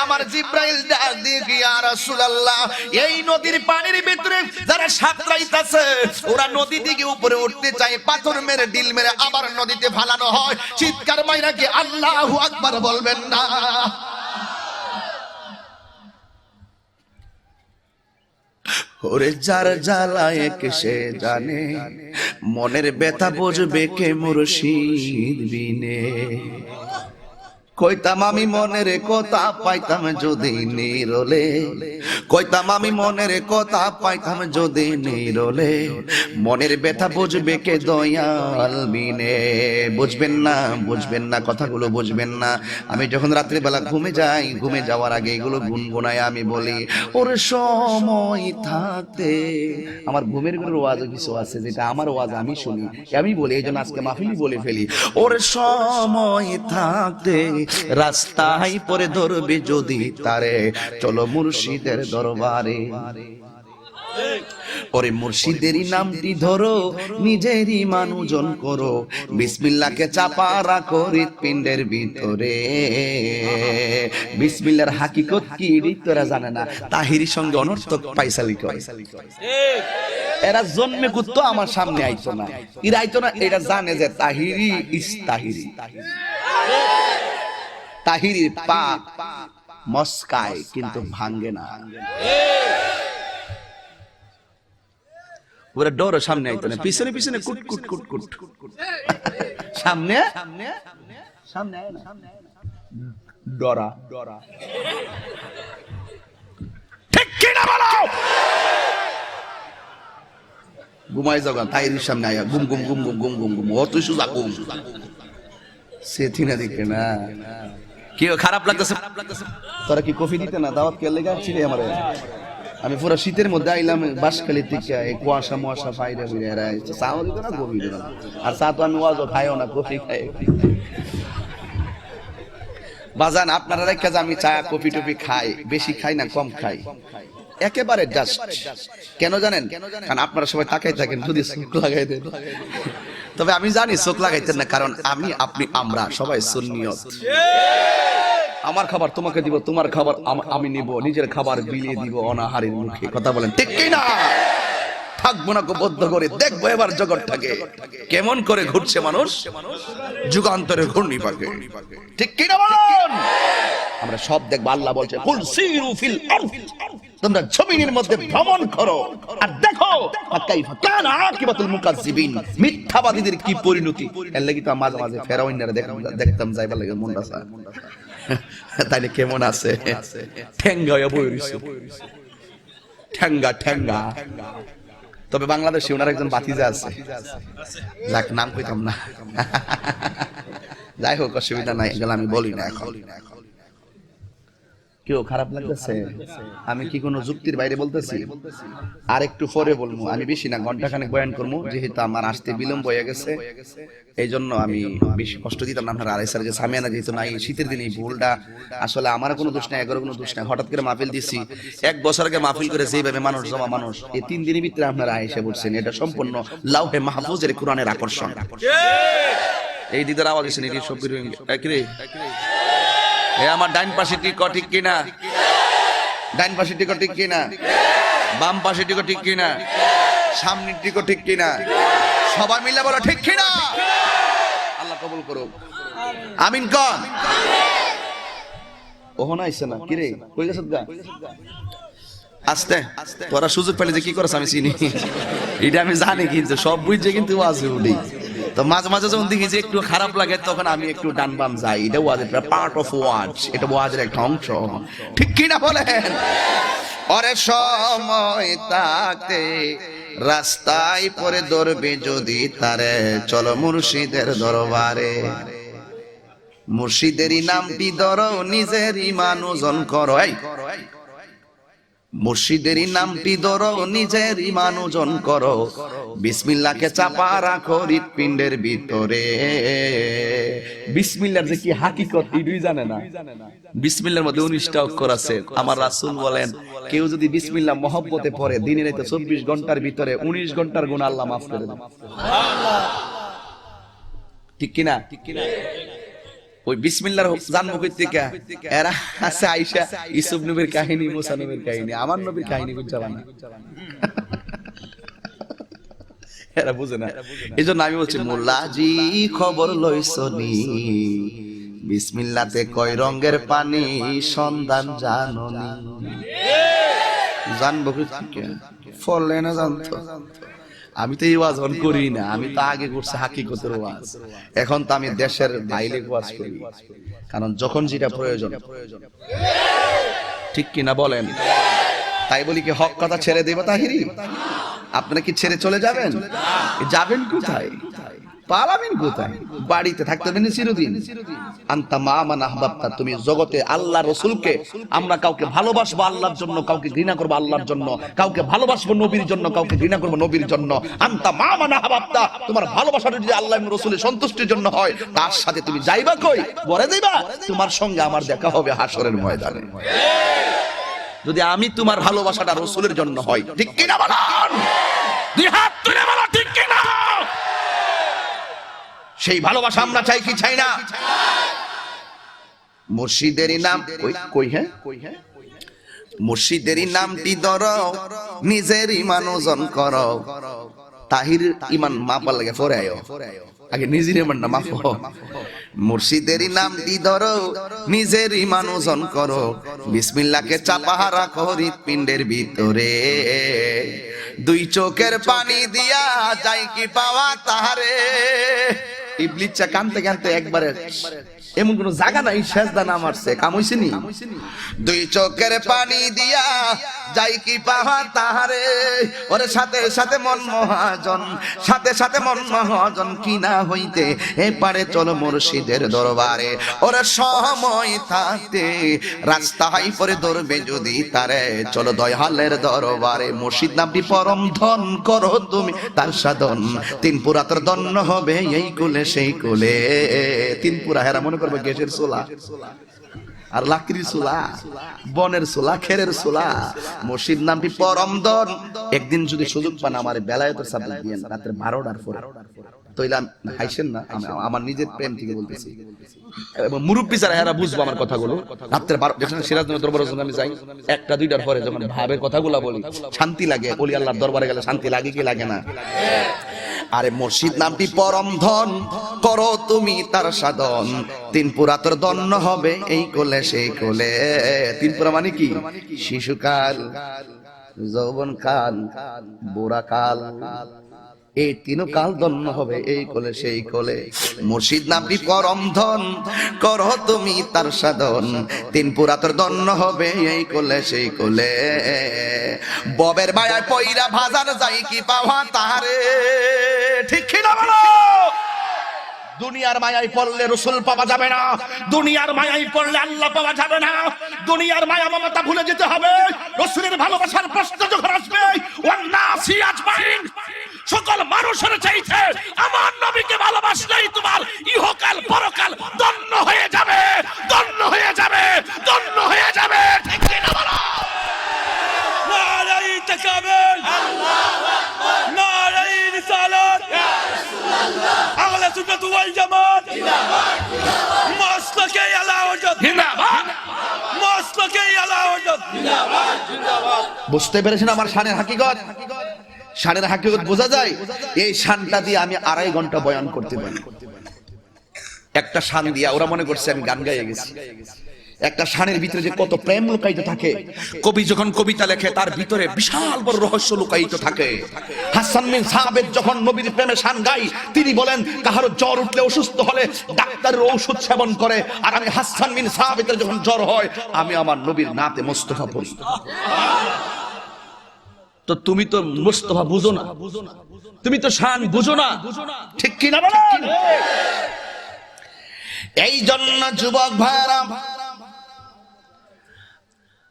আমার জিব্রাইল ডাক দিয়ে কি, ইয়া রাসূলুল্লাহ, এই নদীর পানির ভিতরে যারা সাঁতরাইতাছে ওরা নদী থেকে উপরে উঠতে চায়, পাথর মেরে ডিল মেরে আবার নদীতে ফালানো হয়। চিৎকার মাইরা কি আল্লাহু আকবার বলবেন না? ওরে যার জ্বালায় কে সে জানে, মনের ব্যথা বুঝবে কে মুর্শিদ বিনে। কইতাম আমি মনের কথা পাইতাম যদি নিরলে, কইতাম আমি মনের কথা পাইতাম যদি নিরলে, মনের ব্যথা বুঝবে কে দয়াল বিনে। বুঝবেন না, বুঝবেন না, কথাগুলো বুঝবেন না। আমি যখন রাত্রি বেলা ঘুমে যাই, ঘুমে যাওয়ার আগে এগুলো গুনগুনায় আমি বলি, ওর সময় থাকতে। আমার ঘুমের ঘরের ওয়াজ কিছু আছে যেটা আমার ওয়াজ আমি শুনি, আমি বলি, এই জন্য আজকে মাহফিলি বলে ফেলি। ওর সময় থাকতে রাস্তায় পরে ধরবে যদি তারে, চলো মুর্শিদের দরবারে। ওরে মুর্শিদেরই নামটি ধরো, নিজেরই মানুজন করো, বিসমিল্লাহকে চাপা রাখো হৃৎপিণ্ডের ভিতরে। বিসমিল্লাহর হাকিকত কি তোরা জানে না? তাহিরির সঙ্গে অনর্থক পাইসালি করে। এরা জন্মে কুত্তো আমার সামনে আইতো না, এরা আইতো না, এটা জানে যে তাহিরি ইস তাহিরি। তাহিরির পা মস্কায় কিন্তু ভাঙ্গে না। ওরা ডরো সামনে আইতো না, পিছনে পিছনে কুট কুট কুট কুট, সামনে সামনে আয় না, ডরা ডরা। ঠিক কি না বলো? ঘুমাই যাও, তাহিরির সামনে আয়া গুম গুম গুম গুম গুম গুম গুম, অত সুজা গুম সেথি না দেখে না। কি খারাপ লাগতেছে? তোরা কি কফি দিতে না? দাওয়াত কে লেগে ছিলে আমার? আমি পুরো শীতের মধ্যে আইলাম বাঁশখালী থেকে, এই কুয়াশা মুয়াশা বাইরে বেরিয়ে চাও দিত না, কফি দিত না। আর চা তো আমি ওয়াজও খাইও না, কফি খাই। বাজান আপনারা রেখে যে আমি চা কফি টফি খাই, বেশি খাই না, কম খাই, একেবারে জাস্ট। কেন জানেন? কারণ আপনারা সবাই তাকাই থাকেন, যদি চোখ লাগাই দেন। তবে আমি জানি চোখ লাগাইতেন না, কারণ আমি, আপনি, আমরা সবাই সুন্নিয়ত। আমার খাবার তোমাকে দিব, তোমার খাবার আমি নিব, নিজের খাবার বিলিয়ে দিব অনাহারের মুখে। কথা বলেন ঠিক কি না? থাকবো না বদ্ধ করে, দেখবো এবার জগৎটাকে কেমন করে ঘুরছে মানুষ যুগান্তরের ঘূর্ণি পাকে। ঠিক কি না বলুন? আমরা সব দেখবো। আল্লাহ বলছে কুল সিরু ফিল আরদ, তোমরা জমিনের মধ্যে ভ্রমণ করো আর দেখো কাইফা কানা আকিবাতুল মুকাজ্জিবিন, মিথ্যাবাদীদের কি পরিণতি। এর লাগি তো মাঝে মাঝে ফেরাউনরা দেখতাম যাইবার লাগে মনটা সা, তাইলে কেমন আছে? ঠেঙ্গা হয়ে বই রইছে, ঠেঙ্গা ঠেঙ্গা। তবে বাংলাদেশে ওনার একজন বাতিজা আছে, যাক নাম কইতাম না, যাই হোক অসুবিধা নাই, এগুলো আমি বলি না এখন। কেউ খারাপ লাগতেছে? আমি কি কোনো যুক্তির বাইরে বলতেছি? আর একটু পরে বলবো, আমি বেশি না, ঘন্টাখানেক বয়ান করবো, যেহেতু আমার আসতে বিলম্ব হয়ে গেছে, এই জন্য আমি বেশি কষ্ট দিতাম না আপনারা। আড়াইশার যে সামিয়ানা যেহেতু নাই, শীতের দিনে ভুলটা আসলে আমার কোনো দোষ নাই, এগারো কোনো দোষ নাই। হঠাৎ করে মাহফিল দিচ্ছি, 1 বছর আগে মাহফিল করে যেভাবে মানুষ জমা, মানুষ এই 3 দিনের ভিতরে আপনারা এসে পড়ছেন, এটা সম্পূর্ণ লাউহে মাহফুজের কোরআনের আকর্ষণ। এই দিদার আওয়াজ এসে নিয়ে সব রে আমার ডাইন পাশে টিক ঠিক কিনা? ডাইন পাশে টিক ঠিক কিনা? বাম পাশে টিক ঠিক কিনা? সামনের টিক ঠিক কিনা? সবাই মিলে বলো ঠিক কিনা? আল্লাহ কবুল করুক, আমিন কন। ওহনা আইছে না কি রে, কই গেছ গা? আস্তে তোরা সুযোগ পেলে যে কি করছ আমি চিনি, এটা আমি জানি, কিন্তু সব বুঝছে কিন্তু ওয়াজে উঠি। তো মাঝে মাঝে যখন দেখি যে একটু খারাপ লাগে, তখন আমি একটু ডান বাম যাই। এটা ওয়াজের পার্ট অফ ওয়াজ, এটা ওয়াজের একটা অংশ। ঠিক কি না বলেন? ওরে সময় থাকতে রাস্তায় পরে ধরবে যদি তারে, চলো মুর্শিদের দরবারে। মুর্শিদেরই নামটি ধরো, নিজের ইমান ওজন করো। মুর্শিদেরই নামটি ধরো, নিজের ইমান ওজন করো, বিসমিল্লাহকে চাপা রাখো হৃৎপিণ্ডের ভিতরে। বিসমিল্লাহর যে কি হাকিকত এটাই জানে না। বিসমিল্লাহর মধ্যে 19টা অক্ষর আছে। আমার রাসূল বলেন কেউ যদি বিসমিল্লাহ মহব্বতে পড়ে দিনে রাতে 24 ঘন্টার ভিতরে 19 ঘন্টার গুনাহ আল্লাহ মাফ করে দেন। সুবহানাল্লাহ। ঠিক কি না? ওই বিসমিল্লাহর জন্ম কই থেকে? এরা আছে আয়েশা ইউসুফ নবীর কাহিনী, মুসা নবীর কাহিনী, আমার নবীর কাহিনী বুঝাবা না। এরা বুঝে না। এইজন্য আমি বলছি মোল্লাজি খবর লইছনি, বিসমিল্লাহতে কয় রঙের পানি সন্ধান জাননি। জানবো কি ফলে না জানতো? আমি তো এই ওয়াজ করি না, আমি তো আগে করছি হাকিকতের ওয়াজ। এখন তো আমি দেশের বাইরে ওয়াজ করি, কারণ যখন যেটা প্রয়োজন। ঠিক কি না বলেন? তাই বলি কি হক কথা ছেড়ে দেব তাহিরি? আপনারা কি ছেড়ে চলে যাবেন? যাবেন কোথায়? পালাবেন কোথায়? বাড়িতে থাকতে দেন চিরদিন। আনতা মা মান আহবাবতা, তুমি জগতে আল্লাহ রাসূলকে, আমরা কাউকে ভালোবাসবো আল্লাহর জন্য, কাউকে ঘৃণা করবো আল্লাহর জন্য, কাউকে ভালোবাসবো নবীর জন্য, কাউকে ঘৃণা করবো নবীর জন্য। আনতা মা মান আহবাবতা, তোমার ভালোবাসাটা যদি আল্লাহ এবং রাসূলের সন্তুষ্টির জন্য হয়, তার সাথে তুমি যাইবা কই? বলে দিবা তোমার সঙ্গে আমার দেখা হবে হাসরের ময়দানে। যদি আমি তোমার ভালোবাসাটা রাসূলের জন্য হয়, ঠিক কি না বলেন? দুই হাত তুলে বলো ঠিক কি না? সেই ভালোবাসা আমরা চাই কি চাই না? মুর্শিদেরই নাম কই হ্যাঁ মুর্শিদেরই নামটি ধরো, নিজের ইমান ওজন করো। তাহির ইমান মাপার লাগে পরে আয়ো, আগে নিজের ইমান না মাপো। মুর্শিদেরই নামটি ধরো, নিজের ইমান ওজন করো। বিসমিল্লাহকে চাপা রাখো হৃৎপিণ্ডের ভিতরে। দুই চোখের পানি দিয়া যাই কি পাওয়া তাহারে। ইবলিসটা কানতে কানতে একবারে এমন কোন জায়গা নাই সেজদা না মারছে, কাম হইছে নি? দুই চোখের পানি দিয়া যাই কি পাওয়া তাহারে। ওরে সাথে সাথে মন মহাজন, সাথে সাথে মন মহাজন, কি না হইতে এপারে চলো মুর্শিদের দরবারে। ওরে সময় থাকতে রাস্তায় পরে ধরবে যদি তারে, চলো দয়ালের দরবারে। মুর্শিদ নামটি পরম ধন, করো তুমি তার সাধন। তিন পুরাতর দন্ন হবে এই কুলে সেই কুলে। তিন পুরা হেরা মনে করবে গ্যাসের চুলা আর লাকড়ির চুলা, বনের চুলা, খেরের চুলা। মুর্শিদ নামটি পরম ধন। একদিন যদি সুযোগ পান আমার বেলায়েতের সাবজেক্ট দিয়েন রাতের 12টার পরে, তইলা হাইছেন না, আমার নিজের প্রেম থেকে বলতেছি। এবং মুরব্বী যারা এরা বুঝবো আমার কথাগুলো। রাতের 12 যখন সিরাজগঞ্জ দরবারে আমি যাই 1টা 2টার পরে, যখন ভাবের কথাগুলো বলি শান্তি লাগে। ওলি আল্লাহর দরবারে গেলে শান্তি লাগে কি লাগে না? আরে মুর্শিদ নামটি পরম ধন, করো তুমি তার সাধন। তিন পুরাতর দন্ন হবে এই কোলে সেই কোলে। তিন পুরা মানে কি? শিশুকাল, যৌবনকাল, বুড়াকাল, এই তিন কাল দন্ন হবে এই কোলে সেই কোলে। মুর্শিদ নামটি পরম ধন, করো তুমি তার সাধন। তিন পুরাতর দন্ন হবে এই কোলে সেই কোলে। ববের মায়ায় পইরা ভাজার যাই কি পাওয়া তাহারে। ঠিক কি না বলো? দুনিয়ার মায়ায় পড়লে রাসূল পাওয়া যাবে না, দুনিয়ার মায়ায় পড়লে আল্লাহ পাওয়া যাবে না। দুনিয়ার মায়া মমতা ভুলে যেতে হবে। রাসূলের ভালোবাসার প্রশ্ন যখন আসবে, ওয়ান্নাসি আজমাইন, সকল মানুষের চাইতে আমার নবীকে ভালোবাসলেই তোমার ইহকাল পরকাল ধন্য হয়ে যাবে, ধন্য হয়ে যাবে, ধন্য হয়ে যাবে। ঠিক কি না বলো? নারায়ে তাকবীর, আল্লাহু আকবার, নারায়ে রিসালাত, ইয়া রাসূলুল্লাহ, আহলে সুন্নাত ওয়াল জামাত জিন্দাবাদ, জিন্দাবাদ, মাসলাকে আলা ওয়াজত জিন্দাবাদ, মাসলাকে আলা ওয়াজত জিন্দাবাদ, জিন্দাবাদ। বুঝতে পেরেছেন আমার শানের হাকিকত? শানের হাকিকত বোঝা যায়। এই শানটা দিয়ে আমি 2.5 ঘন্টা বয়ান করতে পারি। একটা শান দিয়া ওরা মনে করছে আমি গান গাইয়ে গেছি। একটা শানের ভিতরে যে কত প্রেম লুকায়িত থাকে। কবি যখন কবিতা লেখে তার ভিতরে বিশাল বড় রহস্য লুকায়িত থাকে। হাসান বিন সাবিত যখন নবীর প্রেমে শান গাই, তিনি বলেন কাহারো জ্বর উঠলে, অসুস্থ হলে ডাক্তারের ঔষধ সেবন করে, আর আমি হাসান বিন সাবিতের যখন জ্বর হয় আমি আমার নবীর নাতে মোস্তফা পড়ি। তো তুমি তো মোস্তফা বুঝো না, তুমি তো শান বুঝো না। ঠিক কি না বলেন? এই জন্য যুবক ভাইরা,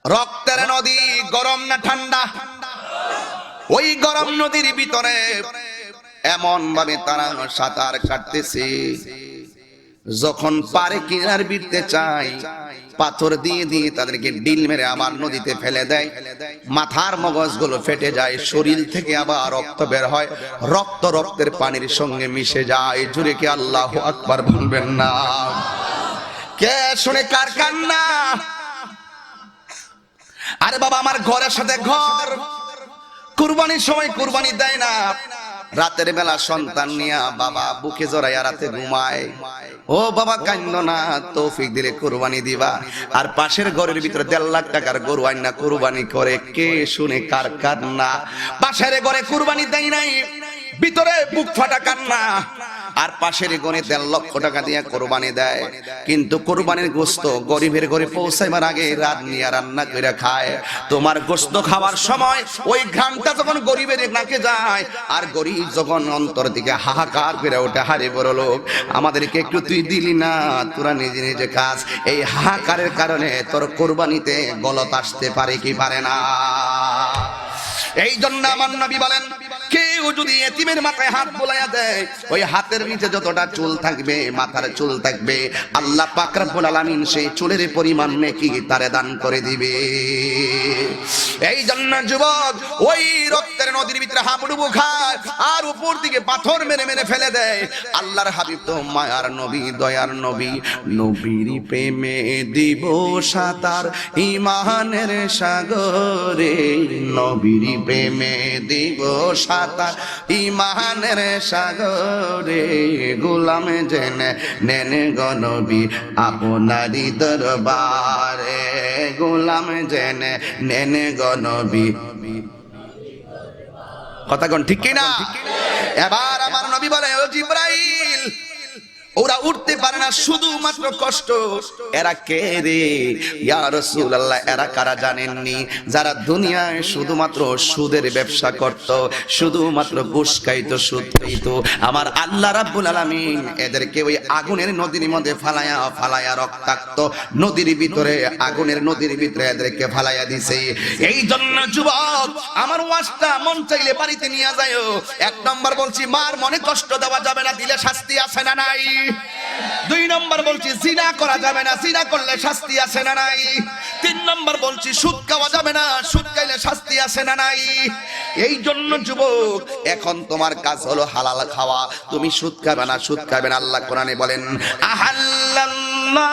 রক্তের নদী গরম না ঠান্ডা, ওই গরম নদীর ভিতরে এমন ভাবে তারা সাঁতার কাটতেছে যখন পারে কিনার বিটতে চায় পাথর দিয়ে দিয়ে তাদেরকে ডিল মেরে আবার নদীতে ফেলে দেয়, মাথার মগজগুলো ফেটে যায়, শরীর থেকে আবার রক্ত বের হয়, রক্ত রক্তের পানির সঙ্গে মিশে যায়। জুড়ে কি আল্লাহু আকবার বলবেন না? কে শুনে কার কান্না? আরে বাবা, আমার ঘরের সাথে ঘর, কুরবানির সময় কুরবানি দেয় না, রাতের বেলা সন্তান নিয়া বাবা বুকে জড়াইয়া রাতে ঘুমায়। ও বাবা কান্দো না, তৌফিক দিলে কুরবানি দিবা। আর পাশের ঘরের ভিতরে 1.5 লাখ টাকার গরু আইনা কুরবানি করে, কে শুনে কার কান্না? পাশের ঘরে কুরবানি দেয় নাই, ভিতরে বুক ফাটা কান্না। আর পাশের ঘরে 1.5 লক্ষ টাকা দিয়ে কোরবানি দেয়, কিন্তু কোরবানির গোশত গরিবের ঘরে পৌঁছাইবার আগে রাত নিয়ে রান্না করে খায়। তোমার গোশত খাওয়ার সময় ওই ঘ্রাণটা যখন গরিবের নাকে যায়, আর গরিব যখন অন্তর থেকে হাহাকার করে ওঠে, হারে বড় লোক আমাদেরকে একটু তুই দিলি না, তোরা নিজে নিজে কাজ। এই হাহাকারের কারণে তোর কোরবানিতে গলত আসতে পারে কি পারে না? এই জন্য আমার নবী বলেন, কেউ যদি এতিমের মাথায় হাত বুলাইয়া দেয়, ওই হাতের নিচে যতটা চুল থাকবে, মাথার চুল থাকবে, আল্লাহ পাক রব্বুল আলামিন সেই চুলের পরিমাণ নেকি তারে দান করে দিবে। এই জন্য যুবক ওই রক্তের নদীর ভিতরে হাবুডুবু খায়, আর উপর দিকে পাথর মেরে মেরে ফেলে দেয়। আল্লাহর হাবিব তো মায়ার নবী, দয়ার নবী, নবীর প্রেমে দিব সাঁতার ইমানের সাগরে, নবীর প্রেমে দিব সাঁতার ইমানের সাগরে, গোলাম জেনে নেন গো নবী আপনারই দরবারে, গোলাম জেনে নেন গো নবী। কথা কোন ঠিক কিনা? এবার আমার নবী বলে, ও জিবরাইল, ওরা উঠতে পারে না, শুধুমাত্র কষ্ট। এরা কে রে ইয়া রাসূলুল্লাহ? এরা কারা জানেননি? যারা দুনিয়ায় শুধুমাত্র সুদের ব্যবসা করত, শুধুমাত্র ঘুষ খাইত, সুদ খাইত। আমার আল্লাহ রাব্বুল আলামিন এদেরকে ওই আগুনের নদীর মধ্যে ফালায়া ফালায়া, রক্তাক্ত নদীর ভিতরে, আগুনের নদীর ভিতরে এদেরকে ফালায়া দিছে। এই জন্য যুবক আমার ওয়াজটা মন চাইলে বাড়িতে নিয়ে যায়। 1 নম্বর বলছি, মার মনে কষ্ট দেওয়া যাবে না, দিলে শাস্তি আছে না নাই? 2 নম্বর বলছি, জিনা করা যাবে না, জিনা করলে শাস্তি আছে না নাই? 3 নম্বর বলছি, সুদ খাওয়া যাবে না, সুদ খাইলে শাস্তি আছে না নাই? এই জন্য যুবক এখন তোমার কাজ হলো হালাল খাওয়া, তুমি সুদ খাবে না, সুদ খাবে না। আল্লাহ কোরআনে বলেন, আহাল্লাল্লাহুল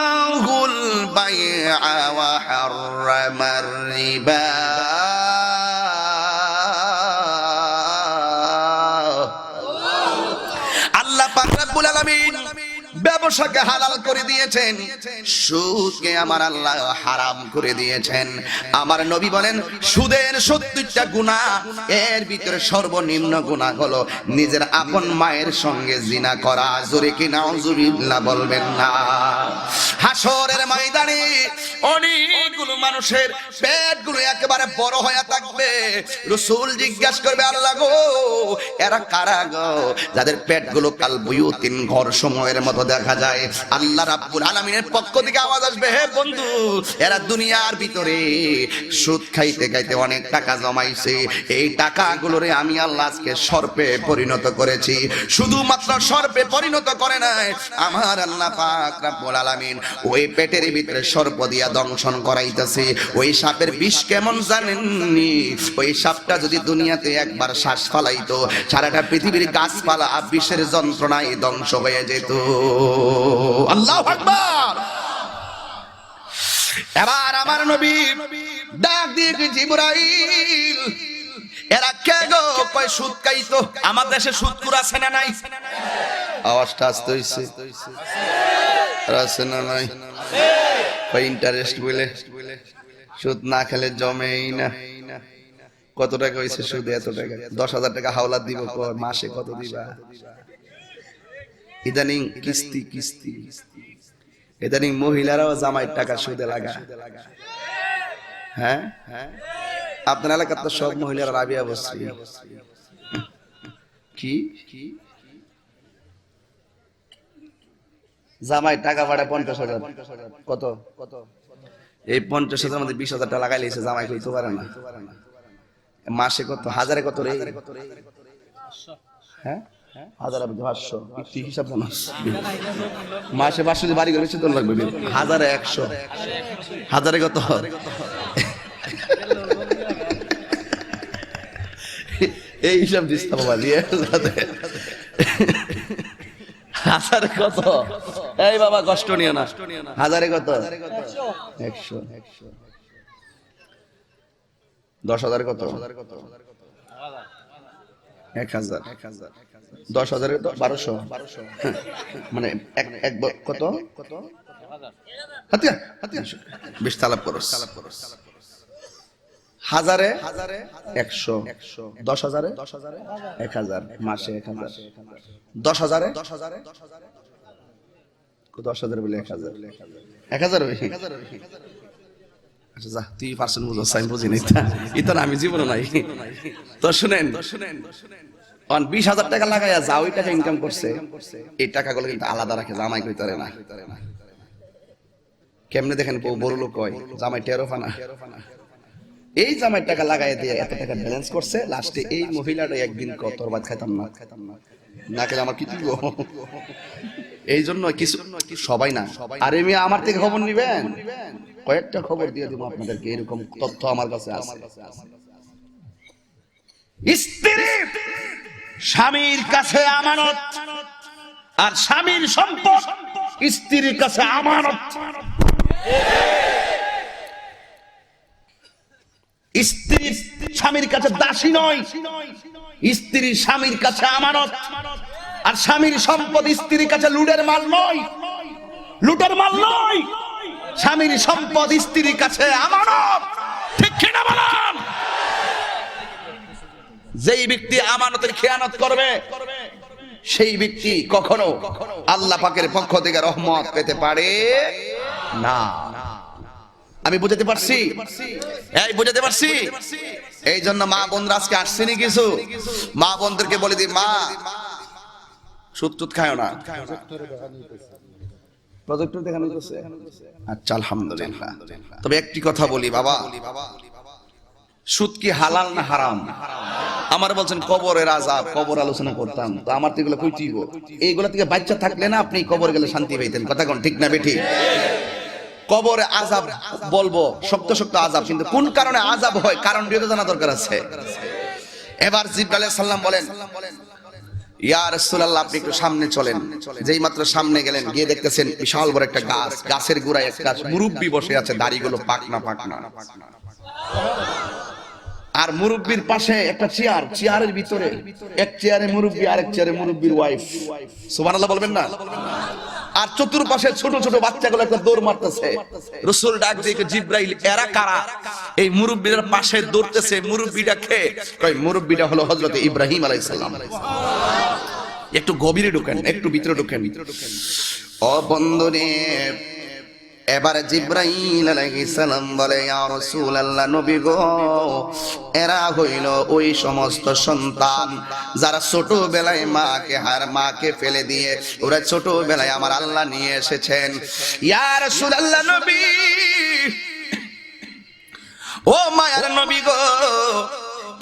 বাইআ ওয়া হাররামার রিবা, আল্লাহ পাক রব্বুল আলামিন ব্যবসাকে হালাল করে দিয়েছেন, সুদকে আমার আল্লাহ হারাম করে দিয়েছেন। আমার নবী বলেন, সুদের 70টা গুনাহ, এর ভিতরে সর্বনিম্ন গুনাহ হলো নিজের আপন মায়ের সঙ্গে জিনা করা। জোরে কি নাউজুবিল্লাহ বলবেন না? হাসরের ময়দানে অনেকগুলো মানুষের পেটগুলো একেবারে বড় হয়ে থাকবে। রাসূল জিজ্ঞাসা করবে, আল্লাহ গো, এরা কারা গো যাদের পেটগুলো কাল বুয়ুতিন, ঘর সময়ের মতো দেখা যায়? আল্লাহ রাব্বুল আলামিনের পক্ষ থেকে আওয়াজ আসবে, হে বন্ধু, এরা দুনিয়ার ভিতরে সুদ খাইতে খাইতে অনেক টাকা জমাইছে, এই টাকাগুলোরে আমি আল্লাহ আজকে সর্পে পরিণত করেছি। শুধুমাত্র সর্পে পরিণত করে নাই, আমার আল্লাহ পাক রব্বুল আলামিন ওই পেটের ভিতরে সর্প দিয়া দংশন করাইতেছে। ওই সাপের বিষ কেমন জানেননি? ওই সাপটা যদি দুনিয়াতে একবার শ্বাস ফালাইতো, সারাটা পৃথিবীর গাছপালা বিষের যন্ত্রণায় ধ্বংস হয়ে যেত। আল্লাহু আকবার। এবার আমার নবী ডাক দিয়ে জিবরাইল, এরা কে গো? কয় সুদ খাইতো। আমার দেশে সুদখোর আছে না নাই? আওয়াজটা আসতে হইছে, আছে না নাই? কয় ইন্টারেস্ট বলে সুদ না খেলে জমেই না। কত টাকা হইছে সুদ? এত টাকা। 10,000 টাকা হাওলাত দিব, মাসে কত দিবা? ইদানিং কিস্তি কিস্তি, ইদানিং মহিলারাও জামাইয়ের টাকা সুদে লাগা। হ্যাঁ, আপনার এলাকার তো সব মহিলারা রাবিয়া বসছে। কি জামাই টাকা পাঠায় 50,000? কত? এই 50,000 মধ্যে 20,000 টাকা লাগাই লিয়েছে, জামাই কইতে পারে না। মাসে কত? হাজারে কত রে? হ্যাঁ, 1000 আপনি 500 একটু হিসাব জানাস মাসে 500 দিয়ে বাড়ি গেলে বেশি তো লাগবে 1000 100 1000 কত এই হিসাব দিস তো বাবা দিয়ে 1000 কত এই বাবা কষ্ট নিও না 1000 কত 100 10,000 কত 1000 10,000 1200 মানে এক কত হাতিয়া বেশ তালাব করো 1000 100 10,000 1000 মাসে 1000 10,000 10,000 বলে 1000 আচ্ছা যা তুই পার্সেন্ট বুঝো সাইন বুঝি নাই এটা আমি জীবনে নাই তো শুনেন 20,000 টাকা লাগাইয়া যা ওই টাকা ইনকাম করছে এই টাকাগুলো কিন্তু আলাদা রাখে জামাই কইতে পারে না কেমনে দেখেন বড় লোক কয় জামাই টেরো ফানা এই জামাই টাকা লাগাই দিয়ে এত টাকা ব্যালেন্স করছে লাস্টে এই মহিলাটা একদিন তোর ভাত খাইতাম না খেলে আমার কি দিব এই জন্য কিছু সবাই না আরে মিয়া আমার থেকে খবর নিবেন কয়েকটা খবর দিয়ে দিব আপনাদেরকে এরকম তথ্য আমার কাছে আছে স্ত্রী স্বামীর কাছে আমানত আর স্বামীর সম্পদ স্ত্রীর কাছে আমানত স্ত্রী স্বামীর কাছে দাসী নয় স্ত্রী স্বামীর কাছে আমানত আর স্বামীর সম্পদ স্ত্রীর কাছে লুটের মাল নয় স্বামীর সম্পদ স্ত্রীর কাছে আমানত ঠিক কিনা বলেন যেই ব্যক্তি আমানতের খেয়ানত করবে সেই ব্যক্তি কখনো আল্লাহ পাকের পক্ষ থেকে রহমত পেতে পারে না আমি বুঝাতে পারছি এই জন্য মা বোনরা আজকে আসছেনি কিছু মা বোনদেরকে বলে দিই মা সুদ টুদ খায় না প্রজেক্টর দেখানো হচ্ছে আচ্ছা আলহামদুলিল্লাহ তবে একটি কথা বলি বাবা সুদ কি হালাল না হারাম আমার বলছেন কবরের আযাব কবর আলোচনা করতাম তো আমার তো এগুলো কই দিব এইগুলা থেকে বাচ্চা থাকলে না আপনি কবরে গেলে শান্তি পাইতেন কথা কোন ঠিক না বেঠিক কবরে আযাব বলবো শক্ত আযাব কিন্তু কোন কারণে আযাব হয় কারণ দিয়ে জানা দরকার আছে এবার জিবরাইল আলাইহিস সালাম বলেন ইয়া রাসূলুল্লাহ আপনি একটু সামনে চলেন যেই মাত্র সামনে গেলেন গিয়ে দেখতেছেন বিশাল বড় একটা গাছ গাছের গোড়ায় একটা মুরব্বি বসে আছে দাড়িগুলো পাকনা আর মুরব্বির পাশে একটা চেয়ারের ভিতরে এক চেয়ারে মুরব্বি আরেক চেয়ারে মুরব্বির ওয়াইফ সুবহানাল্লাহ বলবেন না আর চতুর্পাশে ছোট ছোট বাচ্চাগুলো একটা দৌড় মারতেছে রাসূল ডাক দিয়ে জিবরাইল এরা কারা এই মুরব্বিদের পাশে দৌড়তেছে মুরব্বিটা কে কই মুরব্বিটা হলো হযরত ইব্রাহিম আলাইহিস সালাম একটু গভীরে ঢোকেন একটু ভিতরে ঢোকেন ও বন্ধুরে এবারে জিবরাইল আলাইহিস সালাম বলে ইয়া রাসূলুল্লাহ নবী গো এরা হইল ওই সমস্ত সন্তান যারা ছোটবেলায় মাকে ফেলে দিয়ে ওরা ছোটবেলায় আমার আল্লাহ নিয়ে এসেছেন ইয়া রাসূলুল্লাহ নবী ও মায়ার নবী গো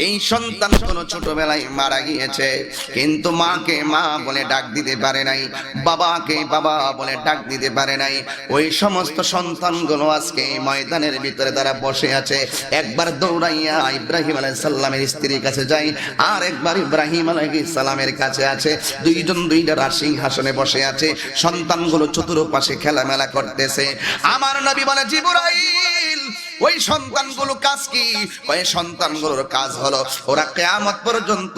এই সন্তান কোন ছোটবেলায় মারা গিয়েছে কিন্তু মাকে মা বলে ডাক দিতে পারে নাই বাবাকে বাবা বলে ডাক দিতে পারে নাই ওই সমস্ত সন্তানগুলো আজকে এই ময়দানের ভিতরে তারা বসে আছে একবার দৌড়াইয়া ইব্রাহিম আলাইহিস সালামের স্ত্রীর কাছে যায় আর একবার ইব্রাহিম আলাইহিস সালামের কাছে আছে দুইজন দুইটা সিংহাসনে বসে আছে সন্তানগুলো চতুর্পাশে খেলামেলা করতেছে আমার নবী বলে জিবরাইল ওই সন্তানগুলো কাজ কি ওই সন্তানগুলোর কাজ হলো ওরা কিয়ামত পর্যন্ত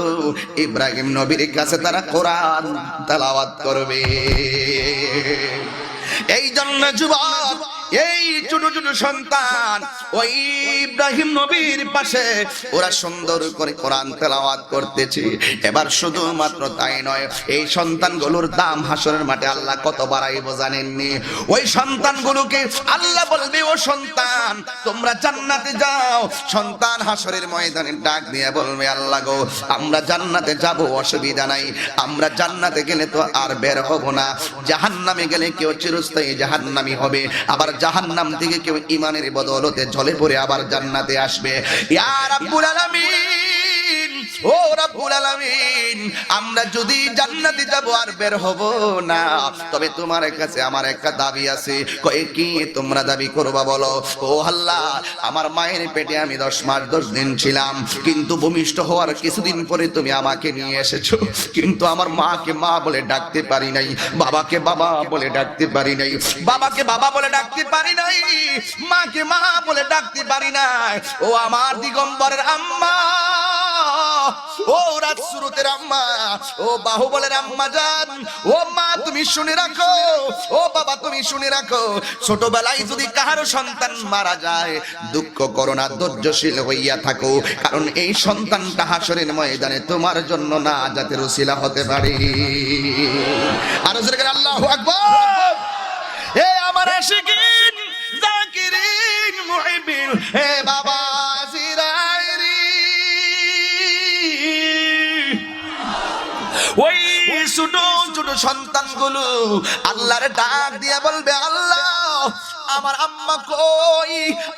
ইব্রাহিম নবীর কাছে তারা কোরআন তেলাওয়াত করবে এই জন্য যুবক এই ছোট ছোট সন্তান ওই ইব্রাহিম নবীর পাশে ওরা সুন্দর করে কোরআন তেলাওয়াত করতেছে এবার শুধুমাত্র তাই নয় এই সন্তানগুলোর দাম হাসরের মাঠে আল্লাহ কত বাড়াইব জানেননি ওই সন্তানগুলোকে আল্লাহ বলবে ও সন্তান তোমরা জান্নাতে যাও সন্তান হাসরের ময়দানে ডাক দিয়ে বলবে আল্লাহ গো আমরা জান্নাতে যাব অসুবিধা নাই আমরা জান্নাতে গেলে তো আর বের হব না জাহান্নামে গেলে কেউ চিরস্থায়ী জাহান্নামী হবে আবার জাহান্নাম থেকে কেউ ঈমানের বদৌলতে ঝলে পড়ে আবার জান্নাতে আসবে ইয়া রাব্বুল আলামিন ও রব্বুল আলামিন আমরা যদি জান্নাতে যাব আর বের হব না, তবে তোমার কাছে আমার একটা দাবি আছে। কয় কি তোমরা দাবি করবা বলো? ও আল্লাহ, আমার মায়ের পেটে আমি 10 মাস 10 দিন ছিলাম, কিন্তু ভূমিষ্ঠ হওয়ার কিছুদিন পরে তুমি আমাকে নিয়ে এসেছো, কিন্তু আমার মাকে মা বলে ডাকতে পারি নাই, বাবাকে বাবা বলে ডাকতে পারি নাই, বাবাকে বাবা বলে ডাকতে পারি নাই, মাকে মা বলে ডাকতে পারি নাই। ও আমার দিগম্বরের আম্মা, ও রাত শুরুতের আম্মা, ও বাহুবলের আম্মা জান, ও মা তুমি শুনে রাখো, ও বাবা তুমি শুনে রাখো, ছোটবেলায় যদি কাহারো সন্তান মারা যায় দুঃখ করো না, ধৈর্যশীল হইয়া থাকো, কারণ এই সন্তানটা হাসরের ময়দানে তোমার জন্য না যাতে রসিলা হতে পারে। আর জোরে করে আল্লাহু আকবার। হে আমার আশিকিন জাকিরিন মুহিবিন, হে বাবা জিরাইরি, ওই ছোট ছোট সন্তানগুলো আল্লাহর ডাক দিয়া বলবে, আল্লাহ আমার আম্মা কই,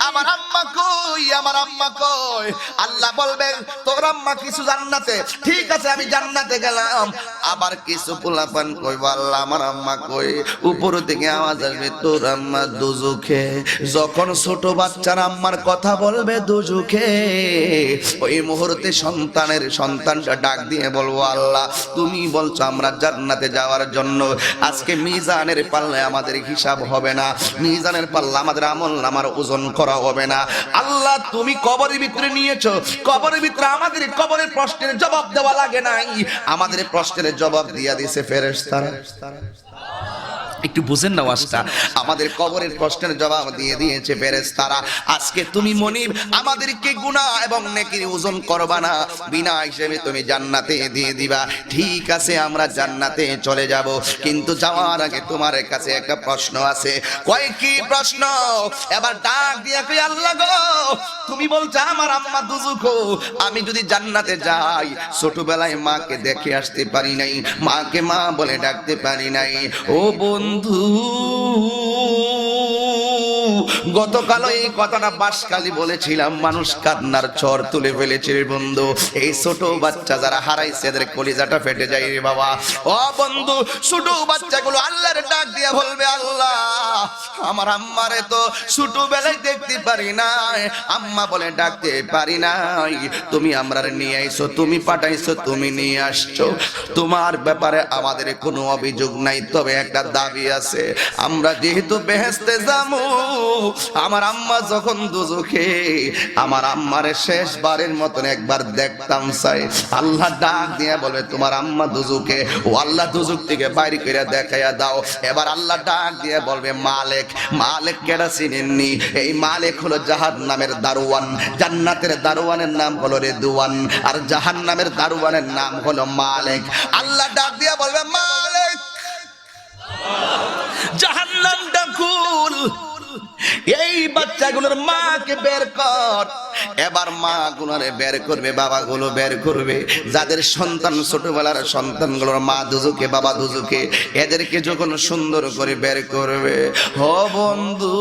আমার আম্মা কই, আমার আম্মা কই। আল্লাহ বলবে তোর আম্মা কিছু জান্নাতে, ঠিক আছে আমি জান্নাতে গেলাম। আবার কিছু পোলাপান কইব, আল্লাহ আমার আম্মা কই। উপর থেকে আওয়াজ আসবে তোর আম্মা দুজখে। যখন ছোট বাচ্চার আম্মার কথা বলবে দুজখে, ওই মুহূর্তে সন্তানটা ডাক দিয়ে বলবো, আল্লাহ তুমি বলছো আমরা জান্নাতে যাওয়ার জন্য, আজকে মিজানের পাল্লায় আমাদের হিসাব হবে না, মিজানের পাল্লা আমাদের আমল নামার ওজন করা হবে না। আল্লাহ তুমি কবরের ভিতরে নিয়েছো, কবরের ভিতরে আমাদের কবরের প্রশ্নের জবাব দেওয়া লাগে নাই, আমাদের প্রশ্নের জবাব দিয়া দিয়েছে ফেরেশতারা। একটু বুঝেন না ওয়াজটা, আমাদের কবরের প্রশ্নের জবাব দিয়ে দিয়েছে ফেরেশতারা। আজকে তুমি মনিব আমাদেরকে গুনাহ এবং নেকির ওজন করবা না, বিনা হিসেবে তুমি জান্নাতে দিয়ে দিবা। ঠিক আছে আমরা জান্নাতে চলে যাব, কিন্তু যাওয়ার আগে তোমার কাছে একটা প্রশ্ন আছে। কয় কি প্রশ্ন? এবার ডাক দিয়া কই, আল্লাহ গো তুমি বলছো আমার আম্মা দুজখো, আমি যদি জান্নাতে যাই, ছোটবেলায় মাকে দেখে আসতে পারি নাই, মাকে মা বলে ডাকতে পারি নাই। ও বন্ধু, গতকাল এই কথাটা বাসকালী বলেছিলাম, মানুষ কান্নার চর তুলে ফেলেছে রে বন্ধু। এই ছোট বাচ্চা যারা হারাইছে এদের কলিজাটা ফেটে যায় রে বাবা। ও বন্ধু, ছোট বাচ্চাগুলো আল্লাহর ডাক দিয়া বলবে, আল্লাহ আমার আম্মারে তো ছোটবেলায় দেখতে পারি নাই, আম্মা বলে ডাকতে পারি নাই, তুমি আমরারে নিয়ে আইছো, তুমি পাঠাইছো, তুমি নিয়ে আসছো, তোমার ব্যাপারে আমাদের কোনো অভিযোগ নাই, তবে একটা দাবি আছে, আমরা যেহেতু বেহেশতে যাবো, আমার আম্মা যখন দুজখে, আমার আম্মারে শেষবারের মতন একবার দেখতাম চাই। আল্লাহ ডাক দিয়ে বলে তোমার আম্মা দুজখে, ও আল্লাহ দুজখ থেকে বাইরে করে দেখাইয়া দাও। এবার আল্লাহ ডাক দিয়ে বলবে, মালিক, মালিক কেডা চিনেননি? এই মালিক হলো জাহান্নামের দারোয়ান, জান্নাতের দারোয়ানের নাম হলো রেদওয়ান, আর জাহান্নামের দারোয়ানের নাম হলো মালিক। আল্লাহ ডাক দিয়ে বলবে, মালিক জাহান্নামটা খুল, এই বাচ্চাগুলোর মাকে বের কর। এবার মা গুলোরে বের করবে, বাবাগুলো বের করবে, যাদের সন্তান ছোটবেলার সন্তানগুলোর মা দুজখে বাবা দুজখে, এদেরকে যখন সুন্দর করে বের করবে, ও বন্ধু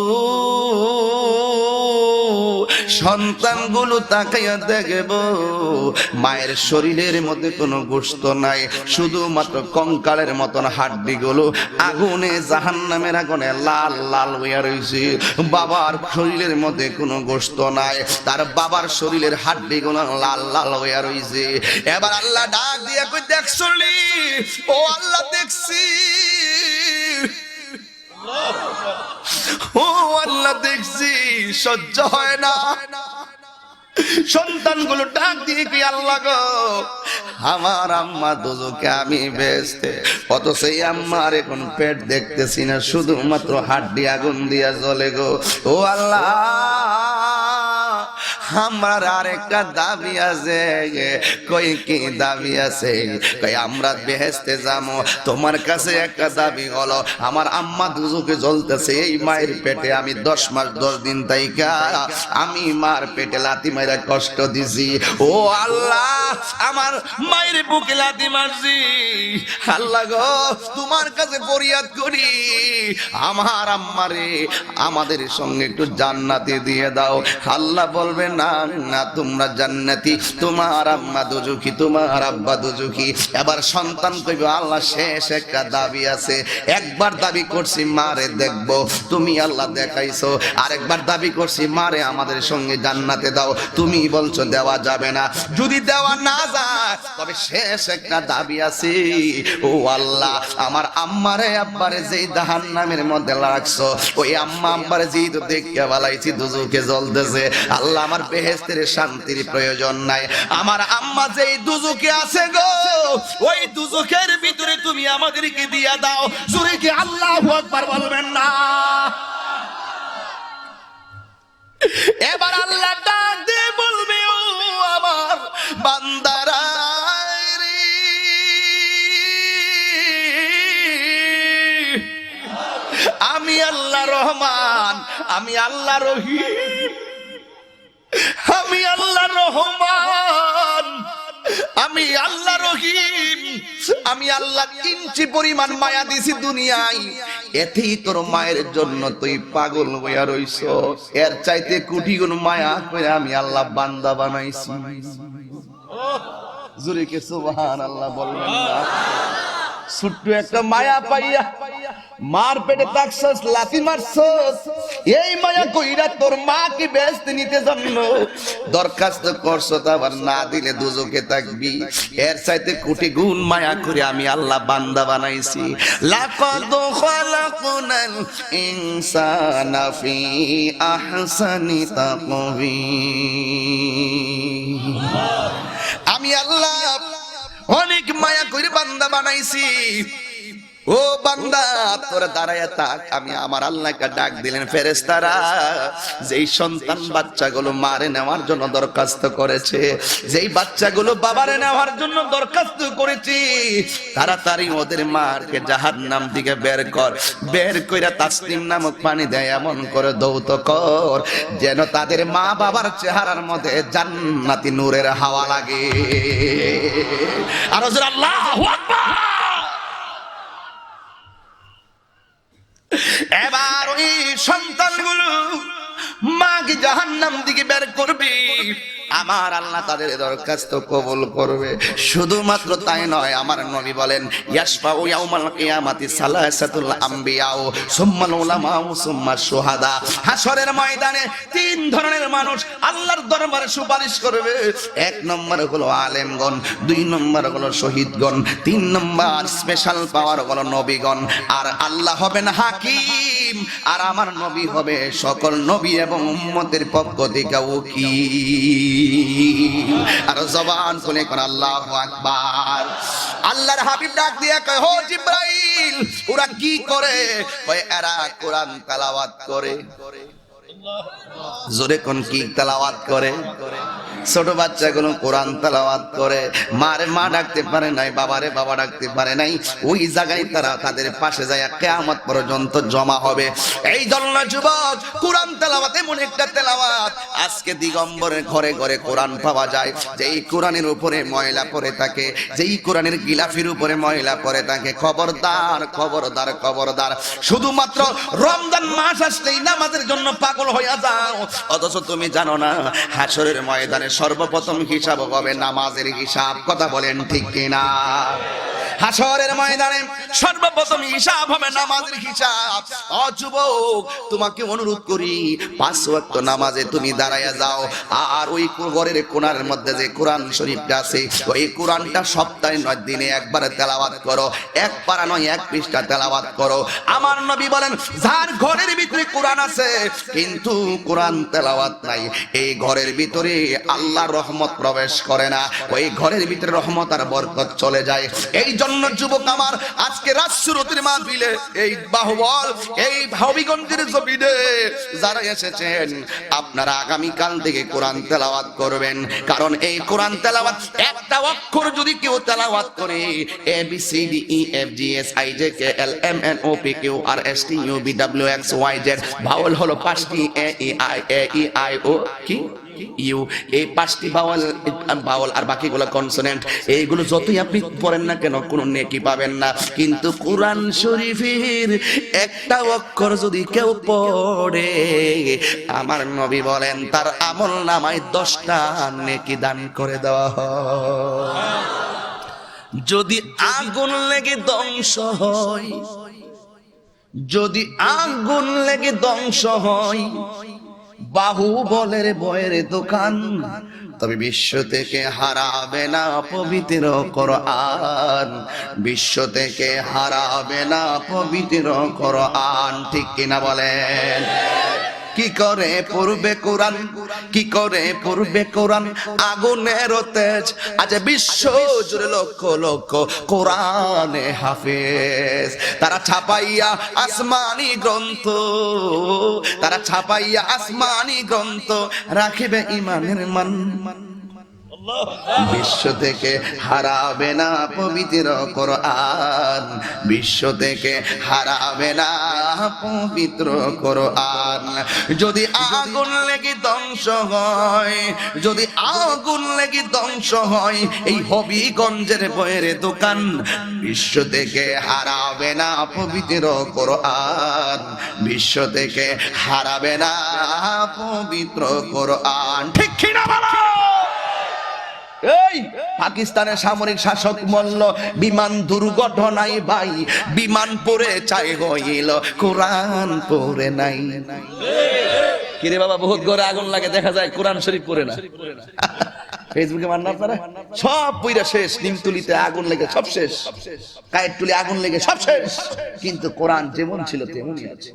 সন্তানগুলো তাকাইয়া দেখব মায়ের শরীরের মধ্যে কোনো গোশত নাই, শুধুমাত্র কঙ্কালের মতন হাড্ডিগুলো আগুনে, জাহান্নামের আগুনে লাল লাল হইয়া রয়েছে। বাবার শরীরের মধ্যে কোনো গোশত নাই, তার বাবার শরীরের হাড্ডিগুলো লাল লাল হইয়া রয়েছে। এবার আল্লাহ ডাক দিয়া কই, দেখছলি? ও আল্লাহ দেখছি, ও আল্লাহ দেখছি, সহ্য হয় না। সন্তানগুলো ডাক দিয়ে কি, আল্লাহ গো আমার আম্মা দুজখে, আমি বেহেশতে, অথচ এই আম্মার এখন পেট দেখতেছি না, শুধুমাত্র হাড্ডি আগুন দিয়া জ্বলে গো। ও আল্লাহ আমার আরেকটা দাবি আছে। কই কি দাবি আছে? কই আমরা বেহেশতে যাবো, তোমার কাছে একটা দাবি হলো, আমার আম্মা দুজখে জ্বলতেছে, এই মায়ের পেটে আমি 10 মাস 10 দিন তাইকা আমি মার পেটে লাথি মাইরা কষ্ট দিছি। ও আল্লাহ আমার মায়ের বুকে লাথি মারছি, আল্লাহ গো তোমার কাছে ফরিয়াদ করি, আমার আম্মারে আমাদের সঙ্গে একটু জান্নাতে দিয়ে দাও। আল্লাহ বলবে, না না না তোমরা জান্নাতি, তোমার আম্মা দুজুকি, তোমার আব্বা দুজুকি। এবার সন্তান কইবে আল্লাহ শেষ একটা দাবি আছে, একবার দাবি করছি মারে দেখবো, তুমি আল্লাহ দেখাইছো, আরেকবার দাবি করছি মারে আমাদের সঙ্গে জান্নাতে দাও, তুমি বলছো দেওয়া যাবে না। যদি দেওয়া না যায় তবে শেষ একটা দাবি আছে, ও আল্লাহ আমার আম্মারে আব্বারে যেই জাহান্নামের মধ্যে রাখছো, ওই আম্মা আব্বারে যেই তো দেখতে বালাইছি দুজুকে জ্বলতেছে, আল্লাহ আমার বেহেশতের শান্তির প্রয়োজন নাই, আমার আম্মা যেই দুজুকে আছে গো, ওই দুজুকের ভিতরে তুমি আমাদেরকে দিয়া দাও। জোরে কি আল্লাহু আকবার বলবেন না? এবার আল্লাহ ডাক দিয়ে বলবে, ও আমার বান্দারা রে, আমি আল্লাহ রহমান, আমি আল্লাহ রহিম, আমি আল্লাহ রহমান, আমি আল্লাহ রহিম, আমি আল্লাহ ইঞ্চি পরিমাণ মায়া দিছি দুনিয়ায়, এতেই তোর মায়ের জন্য তুই পাগল হইয়া রইছ, এর চাইতে কোটি গুণ মায়া করে আমি আল্লাহ বান্দা বানাইছি। জোরে কে সুবহানাল্লাহ বলবেন না? ছোট্ট একটা মায়া পাইয়া মার পেটে থাকছস, লাথি মারছস, এই মায়া কইরা তোর মা কি বেহেশতে নিতে জন্য দরখাস্ত করছো, আবার না দিলে দুজকে থাকবি, এর চাইতে কোটি গুণ মায়া করে আমি আল্লাহ বান্দা বানাইছি। লাকাদ খালাকনাল ইনসানা ফি আহসানি তাকওয়িম, আমি আল্লাহ অনেক মায়া করে বান্দা বানাইছি। ও বান্দা তোরা দাঁড়ায় থাক, আমি আমার আল্লাহকে ডাক দিলেন, ফেরেশতারা যেই সন্তান বাচ্চাগুলো মারে নেওয়ার জন্য দরখাস্ত করেছে, যেই বাচ্চাগুলো বাবারে নেওয়ার জন্য দরখাস্ত করেছি, তাড়াতাড়ি ওদের মারকে জাহান্নাম দিকে বের কর, বের কইরা তাসনিম নামক পানি দেয় এমন করে দৌত কর যেন তাদের মা বাবার চেহারার মধ্যে জান্নাতি নূরের হাওয়া লাগে। আর হুজুর আল্লাহু আকবার। এবার ওই সন্তানগুলো মাকে জাহান্নাম দিকে বের করবে, আমার আল্লাহ তাদের দরখাস্ত কবুল করবে। শুধুমাত্র তাই নয়, আমার নবী বলেন ইয়াশফাউ ইয়াউমাল কিয়ামাতি সালাসাতুল আমবিয়াউ সুম্মাল উলামাউ সুম্মাশ শুহাদা, হাশরের ময়দানে তিন ধরনের মানুষ আল্লাহর দরবারে সুপারিশ করবে। এক নম্বর হলো আলেমগণ, দুই নম্বর হলো শহীদগণ, তিন নম্বর স্পেশাল পাওয়ার হলো নবীগণ, আর আল্লাহ হবেন হাকিম, আর আমার নবী হবে সকল নবী এবং উম্মতের পক্ষ থেকে উকিল। আর জবান খুলে কোন আল্লাহু আকবার। আল্লাহর হাবিব ডাক দিয়ে কয়, হো জিবরাইল, ওরা কি করে? কয় এরা কোরআন তেলাওয়াত করে। জোরে কোন কি তেলাওয়াত করে? ছোট বাচ্চাগুলো কোরআন তেলাওয়াত করে, মারে মা ডাকতে পারে নাই, বাবারে বাবা ডাকতে পারে নাই, ওই জায়গায় তারা তাদের পাশে যায় কিয়ামত পর্যন্ত জমা হবে। এই জন্য যুবক, কোরআন তেলাওয়াত এমন একটা তেলাওয়াত, আজকে দিগম্বরের ঘরে ঘরে কোরআন পাওয়া যায়, যেই কোরআনের উপরে ময়লা পড়ে থাকে, যেই কোরআনের গিলাফের উপরে ময়লা পড়ে থাকে, খবরদার খবরদার খবরদার, শুধুমাত্র রমজান মাস আসলেই নামাজের জন্য পাগল হইয়া যাও, অথচ তুমি জানো না হাশরের ময়দানে সর্বপ্রথম হিসাব হবে নামাজের হিসাব। কথা বলেন ঠিক কিনা? হাশরের ময়দানে সর্বপ্রথম হিসাব হবে নামাজের হিসাব। ও যুবক, তোমাকে অনুরোধ করি 5 ওয়াক্ত নামাজে তুমি দাঁড়ায়া যাও, আর ওই ঘরের কোণার মধ্যে যে কোরআন শরীফটা আছে, ওই কোরআনটা সপ্তাহে 9 দিনে একবার তেলাওয়াত করো, এক পারা নয় 1 পৃষ্ঠা তেলাওয়াত করো। আমার নবী বলেন, যার ঘরের ভিতরে কোরআন আছে কিন্তু কোরআন তেলাওয়াত নাই, এই ঘরের ভিতরে আল্লাহর রহমত প্রবেশ করে না, ওই ঘরের ভিতরে রহমত আর বরকত চলে যায়। এই জন্য যুবক আমার, আজকে রাজসুরতির মাহফিলে এই বাহুবল এই হবিগঞ্জের জমিনে যারা এসেছেন, আপনারা আগামী কাল থেকে কোরআন তেলাওয়াত করবেন, কারণ এই কোরআন তেলাওয়াত একটা অক্ষর যদি কেউ তেলাওয়াত করে, A B C D E F G S I J K L M N O P Q R S T U V W X Y Z, vowel হলো 5টি, এ ই আই ও কি ইউ, এই 5টি ভাওয়াল আর বাকিগুলো consonant, এইগুলো যতই আপনি পড়েন না কেন কোনো নেকি পাবেন না। কিন্তু কোরআন শরীফের একটা অক্ষর যদি কেউ পড়ে, আমার নবী বলেন তার আমল নামায় 10টা নেকি দান করে দেওয়া হয়। যদি আগুন লেগে ধ্বংস হয়, যদি আগুন লেগে ধ্বংস হয় বাহুবলের বয়ের দোকান, তবে বিশ্ব থেকে হারাবে না পবিত্র কোরআন, বিশ্ব থেকে হারাবে না পবিত্র কোরআন। ঠিক কিনা বলেন? কি করে পড়বে কোরআন, কি করে পড়বে কোরআন, আগুনের তেজ আজ বিশ্ব জুড়ে লক্ষ লক্ষ কোরআনে হাফেজ। তারা ছাপাইয়া আসমানি গ্রন্থ, তারা ছাপাইয়া আসমানি গ্রন্থ রাখিবে ইমানের মান, বিশ্ব থেকে হারাবে না পবিত্র কোরআন, বিশ্ব থেকে হারাবে না পবিত্র কোরআন। যদি আগুন লেগে ধ্বংস হয়, যদি আগুন লেগে ধ্বংস হয় এই হবিগঞ্জের বইয়ের দোকান, বিশ্ব থেকে হারাবে না পবিত্র কোরআন, বিশ্ব থেকে হারাবে না পবিত্র কোরআন। ঠিক কিনা বলো? এই পাকিস্তানের সামরিক শাসক মল্ল বিমান দুর্ঘটনায় ভাই, বিমান পড়ে চাই হইল কোরআন পড়ে নাই। কিরে বাবা, বহুত ঘরে আগুন লাগে, দেখা যায় কোরআন শরীফ পড়ে না। ফেসবুকে মান না আপনারা, সব পইরা শেষ, নিমতুলিতে আগুন লেগে সব শেষ, কায়ের তুলি আগুন লেগে সব শেষ, কিন্তু কোরআন যেমন ছিল তেমনই আছে।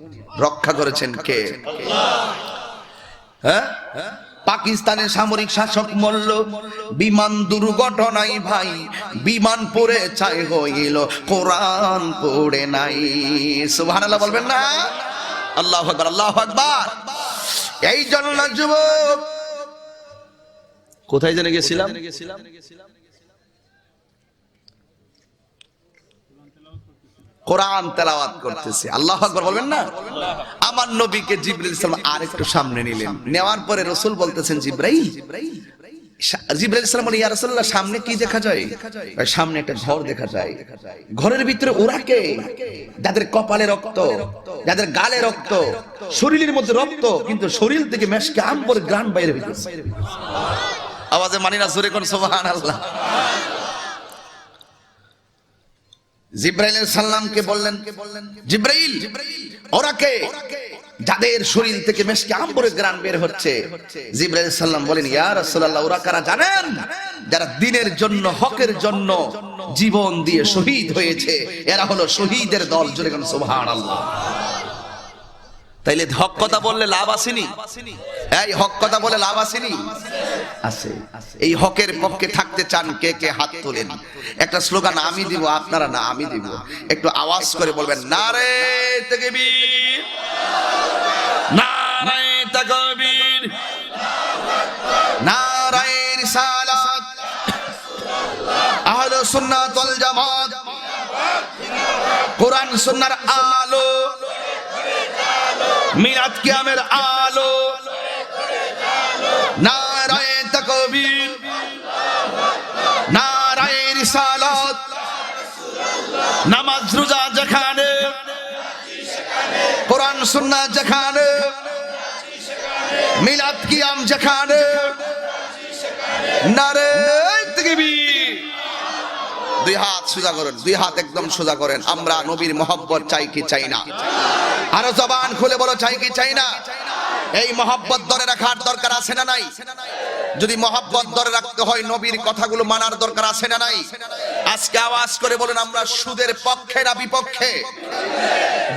রক্ষা করেছেন কে? হ্যাঁ, পাকিস্তানের সামরিক শাসক মল্ল বিমান দুর্ঘটনায় ভাই, বিমান পড়ে চাই হইল কোরআন পড়ে নাই। সুবহানাল্লাহ বলবেন না? আল্লাহু আকবার, আল্লাহু আকবার। এই জন্য যুবক, কোথায় জেনে গেছিলাম? কোরআন তেলাওয়াত করতেছে। আল্লাহু আকবার বলবেন না? আমার নবীকে জিবরাইল সালাম আরেকটু সামনে নিলেন, নেওয়ার পরে রাসূল বলতেছেন, জিবরাইল, জিবরাইল সালাম বলেন, ইয়া রাসূলুল্লাহ, সামনে কি দেখা যায়? সামনে একটা ঘর দেখা যায়। ঘরের ভিতরে ওরা কে? যাদের কপালে রক্ত, যাদের গালে রক্ত, শরীরের মধ্যে রক্ত, কিন্তু শরীর থেকে মেশকে আম্বর গ্রান বাইরে হইতেছে। আওয়াজে মানি না, জোরে কোন সুবহানাল্লাহ। জিবরাইল সাল্লামকে বললেন, জিবরাইল, ওরা কে? যাদের শরীর থেকে মেশকে আম্বরের ঘ্রাণ বের হচ্ছে। জিবরাইল সাল্লাম বলেন, ইয়া রাসূলুল্লাহ, ওরা কারা জানেন? যারা দ্বীনের জন্য, হকের জন্য জীবন দিয়ে শহীদ হয়েছে, এরা হলো শহীদের দল। জোরে কোন সুবহানাল্লাহ। তাইলে হক কথা বললে লাভ আসেনি? এই হক কথা বলে লাভ আসেনি? আছে। এই হকের পক্ষে থাকতে চান কে কে হাত তোলেন। একটা স্লোগান আমি দিব, আপনারা না আমি দিব, একটু আওয়াজ করে বলবেন, নারে তাকবীর, নারে তাকবীর, নারে রিসালাত, আহলে সুন্নাত ওয়াল জামাত, কোরআন সুন্নাহর আলো, মিলাদ কিয়ামের আলো, নারায়ে তাকবীর, নারায়ে রিসালাত, নামাজ রোজা যেখানে, কোরআন সুন্নাহ যেখানে, মিলাদ কিয়াম যেখানে, নারায়ে তাকবীর। দুই হাত সোজা করেন, দুই হাত একদম সোজা করেন। আমরা নবীর মহব্বত চাই কি চাই না? আরো জবান খুলে বলো, চাই কি চাই না? এই মহব্বত ধরে রাখার দরকার আছে না নাই? যদি মহব্বত ধরে রাখতে হয়, নবীর কথাগুলো মানার দরকার আছে না নাই? আজকে আওয়াজ করে বলেন, আমরা সুদের পক্ষে না বিপক্ষে?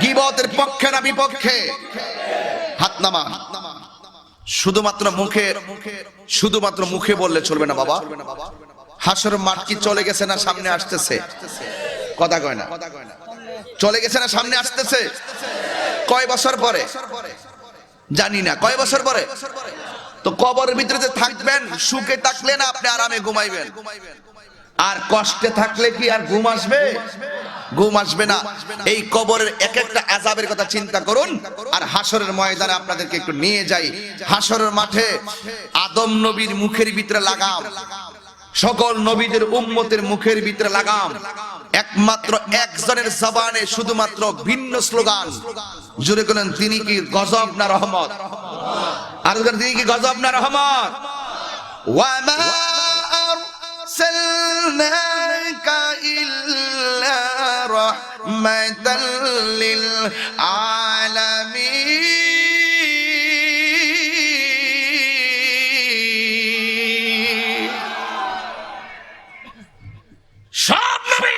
গীবতের পক্ষে না বিপক্ষে? হাত নামা। শুধুমাত্র মুখে, শুধুমাত্র মুখে বললে চলবে না বাবা। হাসর মাঠ কি চলে গেছে না সামনে আসতেছে? কথা কয় না। চলে গেছে না সামনে আসতেছে? কয় বছর পরে জানি না, কয় বছর পরে? তো কবরের ভিতরে যে থাকবেন, সুখে থাকলে না আপনি আরামে ঘুমাইবেন, আর কষ্টে থাকলে কি আর ঘুম আসবে? ঘুম আসবে না। এই কবরের এক একটা আযাবের কথা চিন্তা করুন। আর হাসরের ময়দানে আপনাদেরকে একটু নিয়ে যাই। হাসরের মাঠে আদম নবীর মুখের ভিতরে লাগাম, সকল নবীদের উম্মতের মুখের ভিতরে লাগাম, একমাত্র একজনের জবানে শুধুমাত্র ভিন্ন স্লোগান। জুড়ে বলেন, তিনি কি গজব না রহমত? আর তিনি কি গজব না রহমত? ওয়া মা আরসালনাকা ইল্লা রাহমাতাল লিল আলামিন। সব নবী।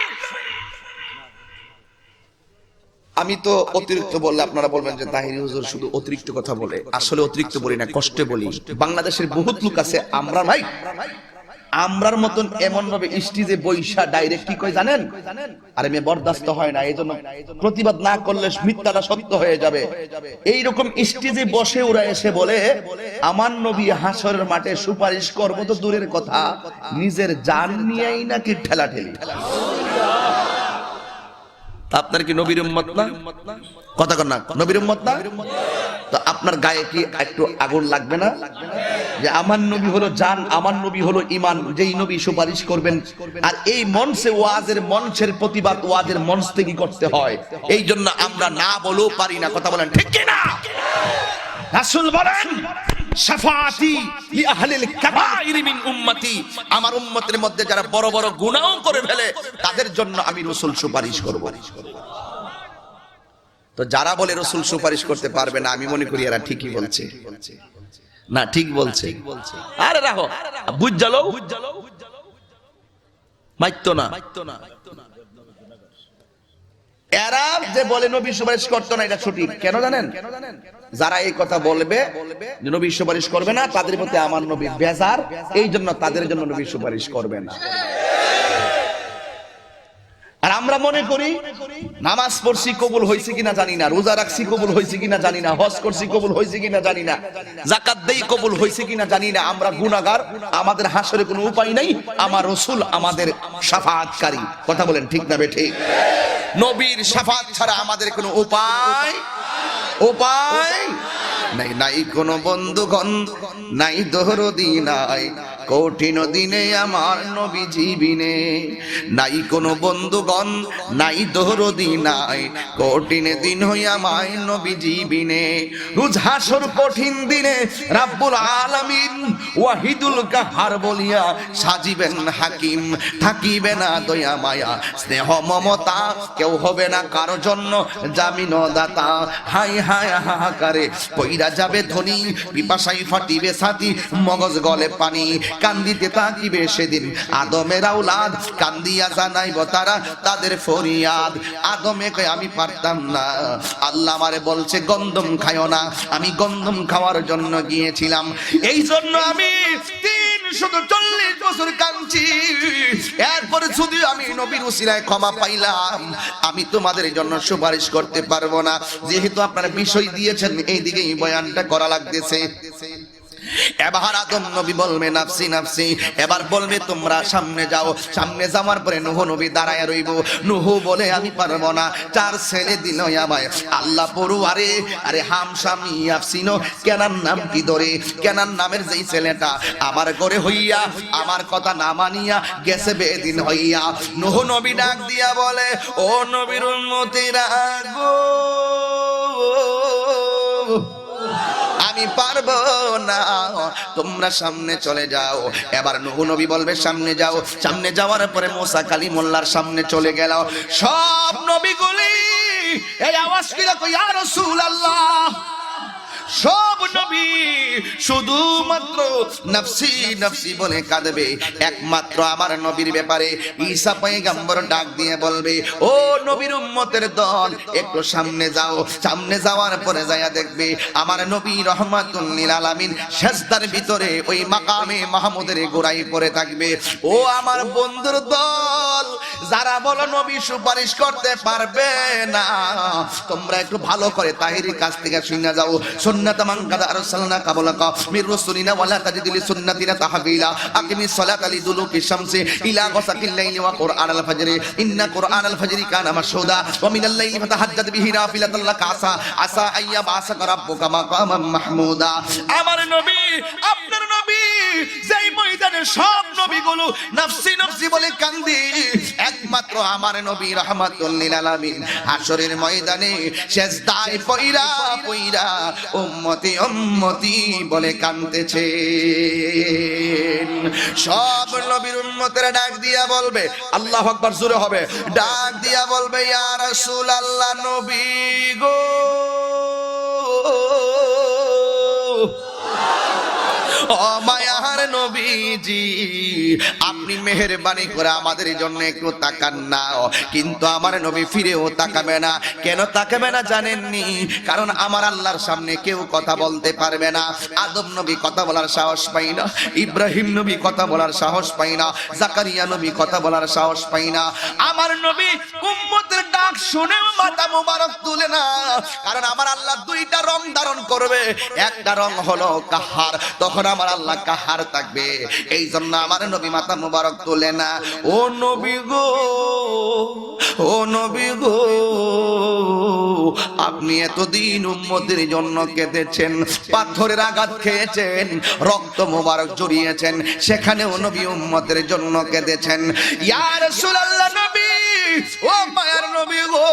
আমি তো অতিরিক্ত বললে আপনারা বলবেন যে তাহিরি হুজুর শুধু অতিরিক্ত কথা বলে। আসলে অতিরিক্ত বলি না, কষ্টে বলি। বাংলাদেশের বহুত লোক আছে আমরা ভাই, আমরার মতন এমন ভাবে স্টেজে বৈশা ডাইরেক্ট কি কয় জানেন? আরে মেয়ে বরদাস্ত হয় না, এই জন্য প্রতিবাদ না করলে মিথ্যাটা সত্য হয়ে যাবে। এইরকম স্টেজে বসে ওরা এসে বলে আমার নবী হাসরের মাঠে সুপারিশ করবো তো দূরের কথা, নিজের জান নিয়েই নাকি ঠেলাঠেলি। আপনার কি নবীর উম্মত না? কথা কর না, নবীর উম্মত না? তো আপনার গায়ে কি একটু আগুন লাগবে না যে আমার নবী হলো জান, আমার নবী হলো ঈমান, যেই নবী সুপারিশ করবেন। আর এই মঞ্চে ওয়াজের মঞ্চের প্রতিবাদ ওয়াজের মঞ্চ থেকে করতে হয়, এই জন্য আমরা না বলেও পারি না। কথা বলেন ঠিক কি না? রাসূল বলেন শাফাআতি লি আহলিল কাবাইর মিন উম্মতি, আমার উম্মতের মধ্যে যারা বড় বড় গুনাহ করে ফেলে তাদের জন্য আমি রাসূল সুপারিশ করব। তো যারা বলে রাসূল সুপারিশ করতে পারবে না, আমি মনে করি এরা ঠিকই বলছে। না ঠিক বলছে? আরে রাখো বুঝ জালো মাইতো না। এরা যে বলে নবী সুপারিশ করতো না, এটা সঠিক। কেন জানেন? যারা এই কথা বলবে যে নবী সুপারিশ করবে না, তাদের প্রতি আমার নবী বেজার, এই জন্য তাদের জন্য নবী সুপারিশ করবে না। আর আমরা মনে করি নামাজ পড়ছি কবুল হয়েছে কিনা জানি না, রোজা রাখছি কবুল হয়েছে কিনা জানি না, হজ করছি কবুল হয়েছে কিনা জানি না, যাকাত দেই কবুল হয়েছে কিনা জানি না। আমরা গুনাহগার, আমাদের হাসরে কোনো উপায় নাই, আমার রাসূল আমাদের শাফাআতকারী। কথা বলেন ঠিক না বেঠিক? নবীর শাফাআত ছাড়া আমাদের কোনো উপায় নাই। নাই কোনো বন্ধুগণ, নাই দরদি নাই, কঠিন দিনে আমার নবীজি বিনে। নাই কোনো বন্ধুগণ, নাই দরদি নাই, কঠিন দিন হইয়া আমার নবীজি বিনে। রোজ হাসর কঠিন দিনে রাব্বুল আলামিন ওয়াহিদুল কাহার বলিয়া সাজিবেন হাকিম। থাকিবে না দয়া মায়া স্নেহ মমতা, কেউ হবে না কারো জন্য জামিনদাতা। হাই হায় হাহাকারে পইরা যাবে ধনী, পিপাসাই ফাটিবে ছাতি, মগজ গলে পানি। কান্দিতে তাকিবে সেদিন আদমের আওলাদ, কান্দিয়া জানাইব তারা তাদের ফরিয়াদ। আদমে কয় আমি পারতাম না, আল্লাহ আমারে বলছে গন্ধম খায়ও না, আমি গন্ধম খাওয়ার জন্য গিয়েছিলাম, এই জন্য আমি 340 বছর কাঁদছি। এরপরে যদি আমি নবীর উসিলায় ক্ষমা পাইলাম, আমি তোমাদের জন্য সুপারিশ করতে পারবো না। যেহেতু আপনারা বিষয় দিয়েছেন, এই দিকেই বয়ানটা করা লাগতেছে। এবার আদম নবী বলবে নাফসি নাফসি, এবার বলবে তোমরা সামনে যাও। সামনে যাওয়ার পরে নূহ নবী দাঁড়ায় রইব। নূহ বলে আমি পারবো না, 4 ছেলে দিল আমায় আল্লাহ পড়ু। আরে হামশামি ইয়াফসিনো, কেনার নাম কি ধরে? কেনার নামের যেই ছেলেটা আমার ঘরে হইয়া আমার কথা না মানিয়া গেছে বেদিন হইয়া। নূহ নবী ডাক দিয়া বলে, ও নবীর উম্মতিরা গো, আমি পারবো না, তোমরা সামনে চলে যাও। এবার নূহ নবী বলবে সামনে যাও। সামনে যাওয়ার পরে মুসা কালিমুল্লাহর সামনে চলে গেল। সব নবীগুলি এই আওয়াজ করে কই ইয়া রাসূলুল্লাহ। সব নবী শুধুমাত্র নাফসি নাফসি বলে কাঁদবে, একমাত্র আমার নবীর ব্যাপারে ঈসা পয়গম্বর ডাক দিয়ে বলবে, ও নবীর উম্মতের দল একটু সামনে যাও। সামনে যাওয়ার পরে যায়া দেখবে আমার নবী রহমাতুল লিল আলামিন সিজদার ভিতরে ওই মাকামে মাহমুদের গোড়ায় পড়ে থাকবে। ও আমার বন্ধুর দল, যারা বলো নবী সুপারিশ করতে পারবে না, তোমরা একটু ভালো করে তাহিরির কাছ থেকে শুনে যাও। সুন্নাত মান কাদা আরসালনা কাবলাকা মির রাসূলিনা ওয়ালা তাজিদু লিসুন্নাতিনা তাহবিলা আকিমিস সালাতা লিদুলুকিশ শামসি ইলা গাসাকিল লাইলি ওয়া কুরআনাল ফাজরি ইন্না কুরআনাল ফাজরি কানা মাশহুদা ওয়া মিনাল লাইলি ফাতাহাজ্জাদ বিহি নাফিলাতাল লাকা আসা আইয়া বাসাকা রাব্বুকা মাকামাম মাহমুদা। আমার নবী, আপনার নবী যেই ময়দানে সব নবীগুলো নফসি নফসি বলে কান্দে, একমাত্র আমার নবী রাহমাতুল লিল আলামিন হাশরের ময়দানে সেজদায় পইরা পইরা উম্মতি উম্মতি বলে কাঁদতেছে। সব নবীর উম্মতেরা ডাক দিয়া বলবে, আল্লাহু আকবার জোরে হবে, ডাক দিয়া বলবে ইয়া রাসূলুল্লাহ, নবী গো, ও মায়ার নবীজি, আপনি মেহেরবানি করে আমাদের জন্য একটু তাকান না। কিন্তু আমার নবী ফিরেও তাকাবে না। কেন তাকাবে না জানেননি? কারণ আমার আল্লাহর সামনে কেউ কথা বলতে পারবে না। আদম নবী কথা বলার সাহস পাই না, ইব্রাহিম নবী কথা বলার সাহস পাই না, জাকারিয়া নবী কথা বলার সাহস পাই না। আমার নবী উম্মতের ডাক শুনেও মাথা মুবারক তুলে না, কারণ আমার আল্লাহ দুইটা রং ধারণ করবে। একটা রং হলো কাহার, তখন আমার আল্লাহ কাহার থাকবে, এই জন্য আমার নবী মাথা মুবারক তোলে না। ও নবী গো, ও নবী গো, আপনি এতদিন উম্মতের জন্য কেঁদেছেন, পাথরের আঘাত খেয়েছেন, রক্ত মুবারক জড়িয়েছেন, সেখানেও নবী উম্মতের জন্য কেঁদেছেন। ইয়া রাসূলুল্লাহ, নবী, ও মায়ার নবী গো,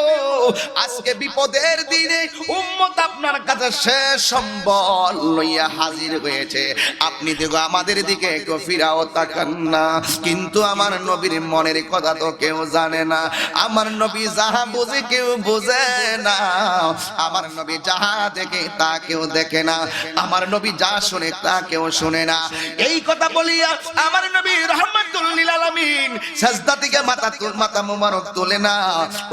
আজকে বিপদের দিনে উম্মত আপনার কাছে শেষ সম্বল লইয়া হাজির হয়েছে, আপনি দেখো আমাদের দিকে একটু ফিরাও তাকান না। কিন্তু আমার নবীর মনের কথা তো কেউ জানে না। আমার নবী যাহা বুঝে কেউ বুঝে না, আমার নবী যাহা দেখে তা কেউ দেখে না, আমার নবী যা শুনে তা কেউ শুনে না। এই কথা বলিয়া আমার নবী রাহমাতুল লিল আলামিন সাজদা থেকে মাথা মুবারক তোলে না,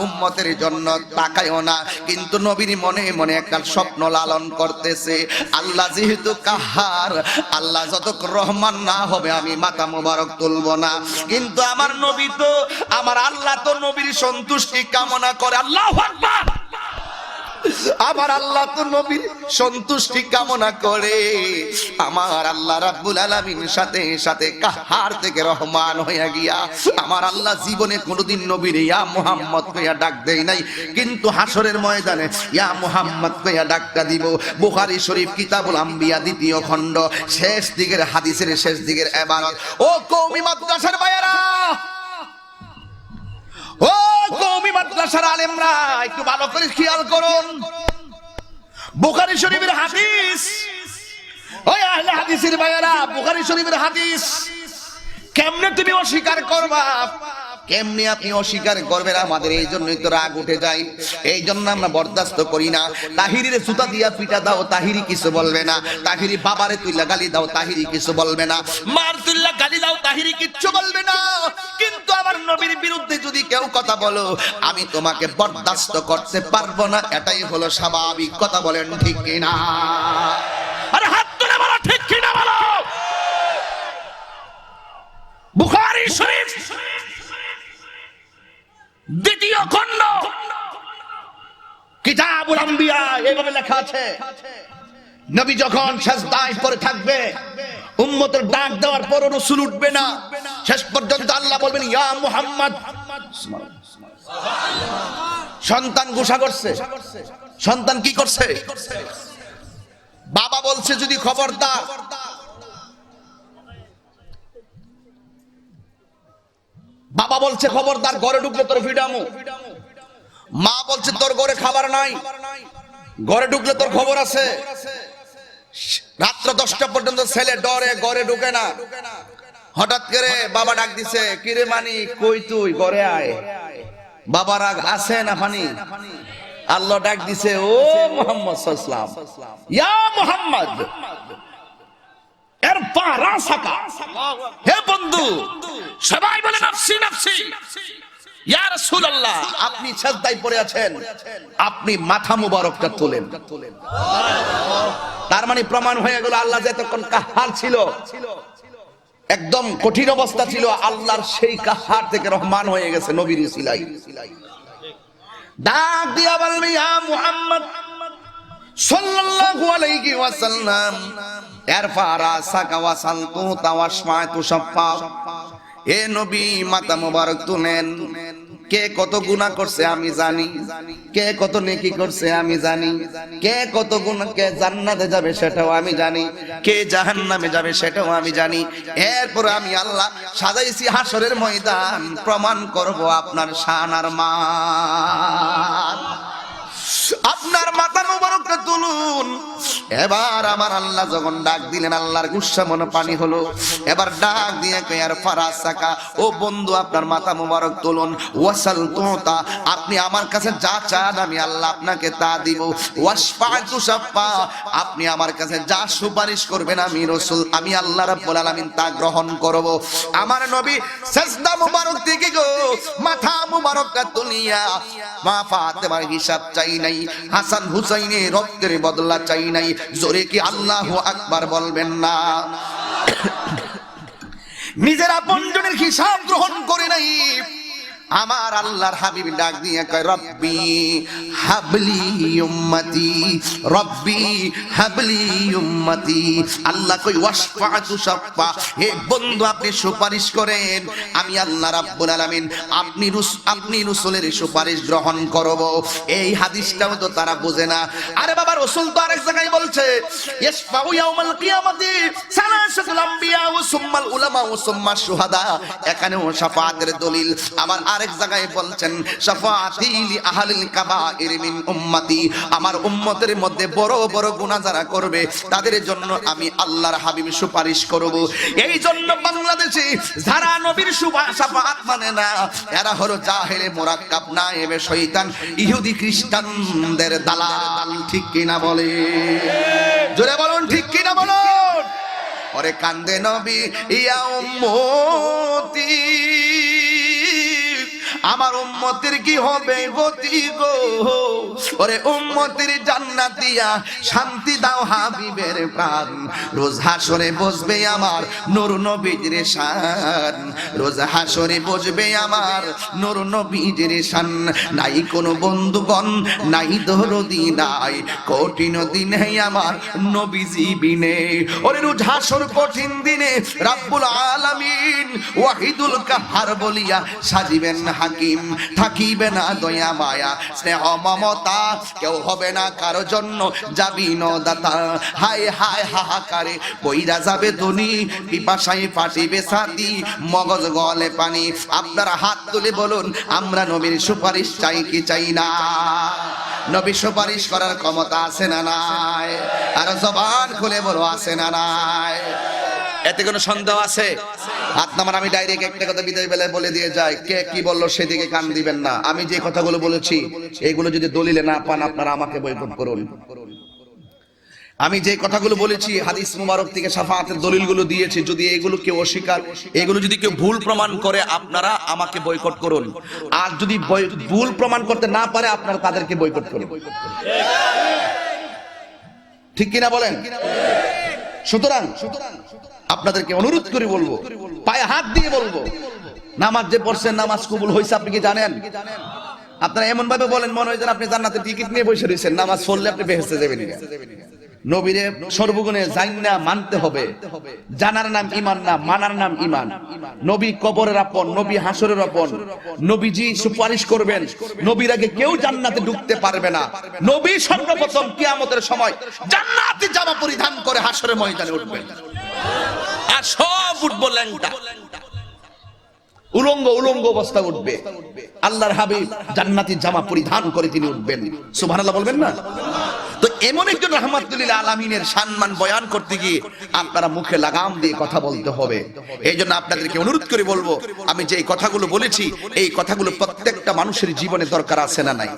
উম্মতের জন্য তাকায়ও না। কিন্তু নবীর মনে মনে একটা স্বপ্ন লালন করতেছে, আল্লাহ যেহেতু কাহার, আল্লাহ যত রহমান না হবে আমি মাথা মুবারক তুলবো না। কিন্তু আমার নবী তো, আমার আল্লাহ তো নবীর সন্তুষ্টি কামনা করে। আল্লাহু আকবার। আমার আল্লাহ তো নবীর সন্তুষ্টি কামনা করে। আমার আল্লাহ রাব্বুল আলামিন সাথে সাথে কাহার থেকে রহমান হয়ে গিয়া, আমার আল্লাহ জীবনে কোনোদিন নবীর ইয়া মুহাম্মদ কইয়া ডাক দেই নাই, কিন্তু হাসরের ময়দানে ইয়া মুহাম্মদ কইয়া ডাকটা দিব। বুখারী শরীফ কিতাবুল আম্বিয়া 2য় খণ্ড শেষ দিকের হাদিসের শেষ দিকের ইবারত। ও কওমি মাদ্রাসার ভাইয়েরা, ও কওমি মাদ্রাসার আলেমরা, একটু ভালো করে খেয়াল করুন। বুখারী শরীফের হাদিস, ওই আহলে হাদিসের ভাইয়েরা, বুখারী শরীফের হাদিস কেমনে তুমি অস্বীকার করবা? কেমনে আপনি অস্বীকার করবেন? আমাদের এই জন্যই তো রাগ উঠে যায়, এই জন্য আমরা বরদাস্ত করি না। তাহিরির জুতা দিয়া পিটা দাও, তাহিরি কিছু বলবে না। তাহিরি বাবারে তুইলা গালি দাও, তাহিরি কিছু বলবে না। মার তুইলা গালি দাও, তাহিরি কিচ্ছু বলবে না। কিন্তু আমার নবীর বিরুদ্ধে যদি কেউ কথা বলো, আমি তোমাকে বরদাস্ত করতে পারবো না, এটাই হলো স্বাভাবিক। কথা বলেন ঠিক কিনা? আরে হাত তুলে বলো ঠিক কিনা বলো। বুখারী শরীফ 2য় খণ্ড কিতাবুল আম্বিয়া এইভাবে লেখা আছে, নবী যখন সিজদায় পড়ে থাকবে, উম্মতের ডাক দেওয়ার পর রাসূল উঠবে না, শেষ পর্যন্ত আল্লাহ বলবেন ইয়া মুহাম্মদ। সন্তান গোসা করছে, সন্তান কি করছে? বাবা বলছে যদি খবরদার, বাবা বলছে খবরদার, ঘরে ঢুকলে তোর ফিডামু। মা বলছে তোর ঘরে খাবার নাই, ঘরে ঢুকলে তোর খবর আছে। রাত্র 10টা পর্যন্ত ছেলে ডরে ঘরে ঢুকে না। হঠাৎ করে বাবা ডাক দিছে, কিরে মানি কই তুই, ঘরে আয়। বাবা রাগ আছে না পানি? আল্লাহ ডাক দিছে, ও মুহাম্মদ সাল্লাল্লাহু আলাইহি ওয়াসাল্লাম, ইয়া মুহাম্মদ ইরফা রাসাকা। হে বন্ধু, সবাই বলে নফসি নফসি। ইয়া রাসূলুল্লাহ, আপনি সিজদায় পড়ে আছেন, আপনি মাথা মুবারকটা তোলেন। তার মানে প্রমাণ হয়ে গেল আল্লাহ যে তখন কাহার ছিল, একদম কঠিন অবস্থা ছিল, আল্লাহর সেই কাহার থেকে রহমান হয়ে গেছে নবীর উসিলায়। ডাক দিয়া বলবে ইয়া মুহাম্মদ সাল্লাল্লাহু সাল্লাল্লাহু আলাইহি ওয়াসাল্লাম ইরফা রাসাকা ওয়াসালতু তাওয়াশমাতু শাফা, এ নবী মাথা মোবারক তুলেন। কে কত গুনাহ করছে আমি জানি, কে কত নেকি করছে আমি জানি, কে কত গুনাহ, কে জান্নাতে যাবে সেটাও আমি জানি, কে জাহান্নামে যাবে সেটাও আমি জানি। এরপর আমি আল্লাহ সাজাইছি হাসরের ময়দান, প্রমাণ করব আপনার শান আর মান। আপনার মাথা মোবারকটা তুলুন। এবার আমার আল্লাহ যখন ডাক দিলেন, আল্লাহর গুসা মনে পানি হলো। এবার ডাক দিয়ে কয় আর ফারাসাকা, ও বন্ধু আপনার মাথা মোবারক তুলুন। ওয়াসাল তুতা, আপনি আমার কাছে যা চান আমি আল্লাহ আপনাকে তা দিব। ওয়াসফাতু শাফা, আপনি আমার কাছে যা সুপারিশ করবেন আমি রাসূল, আমি আল্লাহ রাব্বুল আলামিন তা গ্রহণ করব। আমার নবী সাজদা মোবারক থেকে গো মাথা মোবারকটা তুলিয়া মা ফাতেমার হিসাব চাই নাই, হাসান হুসাইনের রক্তের বদলা চাই নাই। জোরে কি আল্লাহু আকবার বলবেন না? নিজের আপনজনের হিসাব গ্রহণ করে নাই। আমার আল্লাহর হাবিব ডাক দিয়ে কয় রব্বি হাবলি উম্মতি, রব্বি হাবলি উম্মতি। আল্লাহ কই ওয়াসফাতু শাফা, হে বন্ধু আপনি সুপারিশ করেন, আমি আল্লাহ রাব্বুল আলামিন আপনি রাসূলের সুপারিশ গ্রহণ করব। এই হাদিসটাও তো তারা বোঝে না। আরে বাবা, রাসূল তো আরেক জায়গায় বলছে ইসফাউ ইয়াউমাল কিয়ামতি সালাসাতুল আম্বিয়া ওয়া সুম্মাল উলামা ওয়া সুম্মা শুহাদা, এখানেও শাফাআতের দলিল। আমার আরেক জায়গায় বলছেন শাফাআতি লি আহলিল কাবাইর মিন উম্মতি, আমার উম্মতের মধ্যে বড় বড় গুনাহ যারা করবে তাদের জন্য আমি আল্লাহর হাবিব সুপারিশ করব। এই জন্য বাংলাদেশে যারা নবীর শাফাআত মানে না, এরা হলো জাহেলে মুরাক্কাব, নায়েবে শয়তান, ইহুদি খ্রিস্টানদের দালাল। ঠিক কিনা বলে? জোরে বলুন ঠিক কিনা বলুন। ওরে কান্দে নবী ইয়া উম্মতি, আমার উম্মতের কি হবে গতি গো? ওরে উম্মতের জান্নাতিয়া শান্তি দাও হাবিবের প্রাণ। রোজ হাসরে বসবে আমার নূর নবীর শান, রোজ হাসরে বসবে আমার নূর নবীর শান। নাই কোনো বন্ধুগণ, নাই দরদি, নাই কঠিন দিনে আমার নবীজি বিনে। ওরে রোজ হাসর কঠিন দিনে রাব্বুল আলামিন ওয়াহিদুল কাহার বলিয়া সাজিবেন হাকিম, থাকিবে না দয়া মায়া স্নেহ মমতা, কেউ হবে না কারো জন্য যাবি নদাতা। হায় হায় হাহাকারে বইরা যাবে ধনী, পিপাসায় ফাটিবে ছাতি, মগজ গলে পানি। আপনারা হাত তুলে বলুন আমরা নবীর সুপারিশ চাই কি চাই না? নবী সুপারিশ করার ক্ষমতা আছে না নাই? আর জবান খুলে বলো আছে না নাই? এতে কোনো সন্দেহ আছে? হাত নামান। আমি ডাইরেক্ট একটা কথা বিদায় বেলায় বলে দিয়ে যাই, কে কি বললো সেদিকে কান দিবেন না। আমি যে কথাগুলো বলেছি এগুলো যদি দলিলে না পান আপনারা আমাকে বয়কট করুন। আমি যে কথাগুলো বলেছি হাদিস মুবারক থেকে শাফাআতের দলিলগুলো দিয়েছি, যদি এগুলো কেউ অস্বীকার, এগুলো যদি কেউ ভুল প্রমাণ করে আপনারা আমাকে বয়কট করুন। আর যদি ভুল প্রমাণ করতে না পারে আপনারা তাদেরকে বয়কট করুন। ঠিক কিনা বলেন? সুতরাং আপনাদেরকে অনুরোধ করে বলবো, পায়ে হাত দিয়ে বলবো, নামাজ যে পড়ছেন নামাজ কবুল হয়েছে আপনি কি জানেন? আপনারা এমন ভাবে বলেন মনে হয় যেন আপনি জান্নাতের টিকিট নিয়ে বসে রয়েছেন, নামাজ পড়লে আপনি বেহেশতে যাবেন। নবীরে সর্বগুণে জান্না মানতে হবে। জানার নাম ঈমান না, মানার নাম ঈমান। নবী কবরের আপন, নবী হাসরের আপন, নবীজি সুপারিশ করবেন। নবীর আগে কেউ জান্নাতে ঢুকতে পারবে না। নবী সর্বপ্রথম কিয়ামতের সময় জান্নাতি জামা পরিধান করে হাসরের ময়দানে উঠবেন, আর সব উঠবো ল্যাংটা, উলঙ্গ অবস্থা উঠবে। আল্লাহর হাবিব জান্নাতি জামা পরিধান করে তিনি উঠবেন। সুবহানাল্লাহ বলবেন না? তো এমন একজন রাহমাতুল লিল আলামিনের সম্মান বয়ান করতে গিয়ে আপনারা মুখে লাগাম দিয়ে কথা বলতে হবে। এই জন্য আপনাদেরকে অনুরোধ করে বলবো, আমি যে কথাগুলো বলেছি এই কথাগুলো প্রত্যেকটা মানুষের জীবনে দরকার আছে না নাই?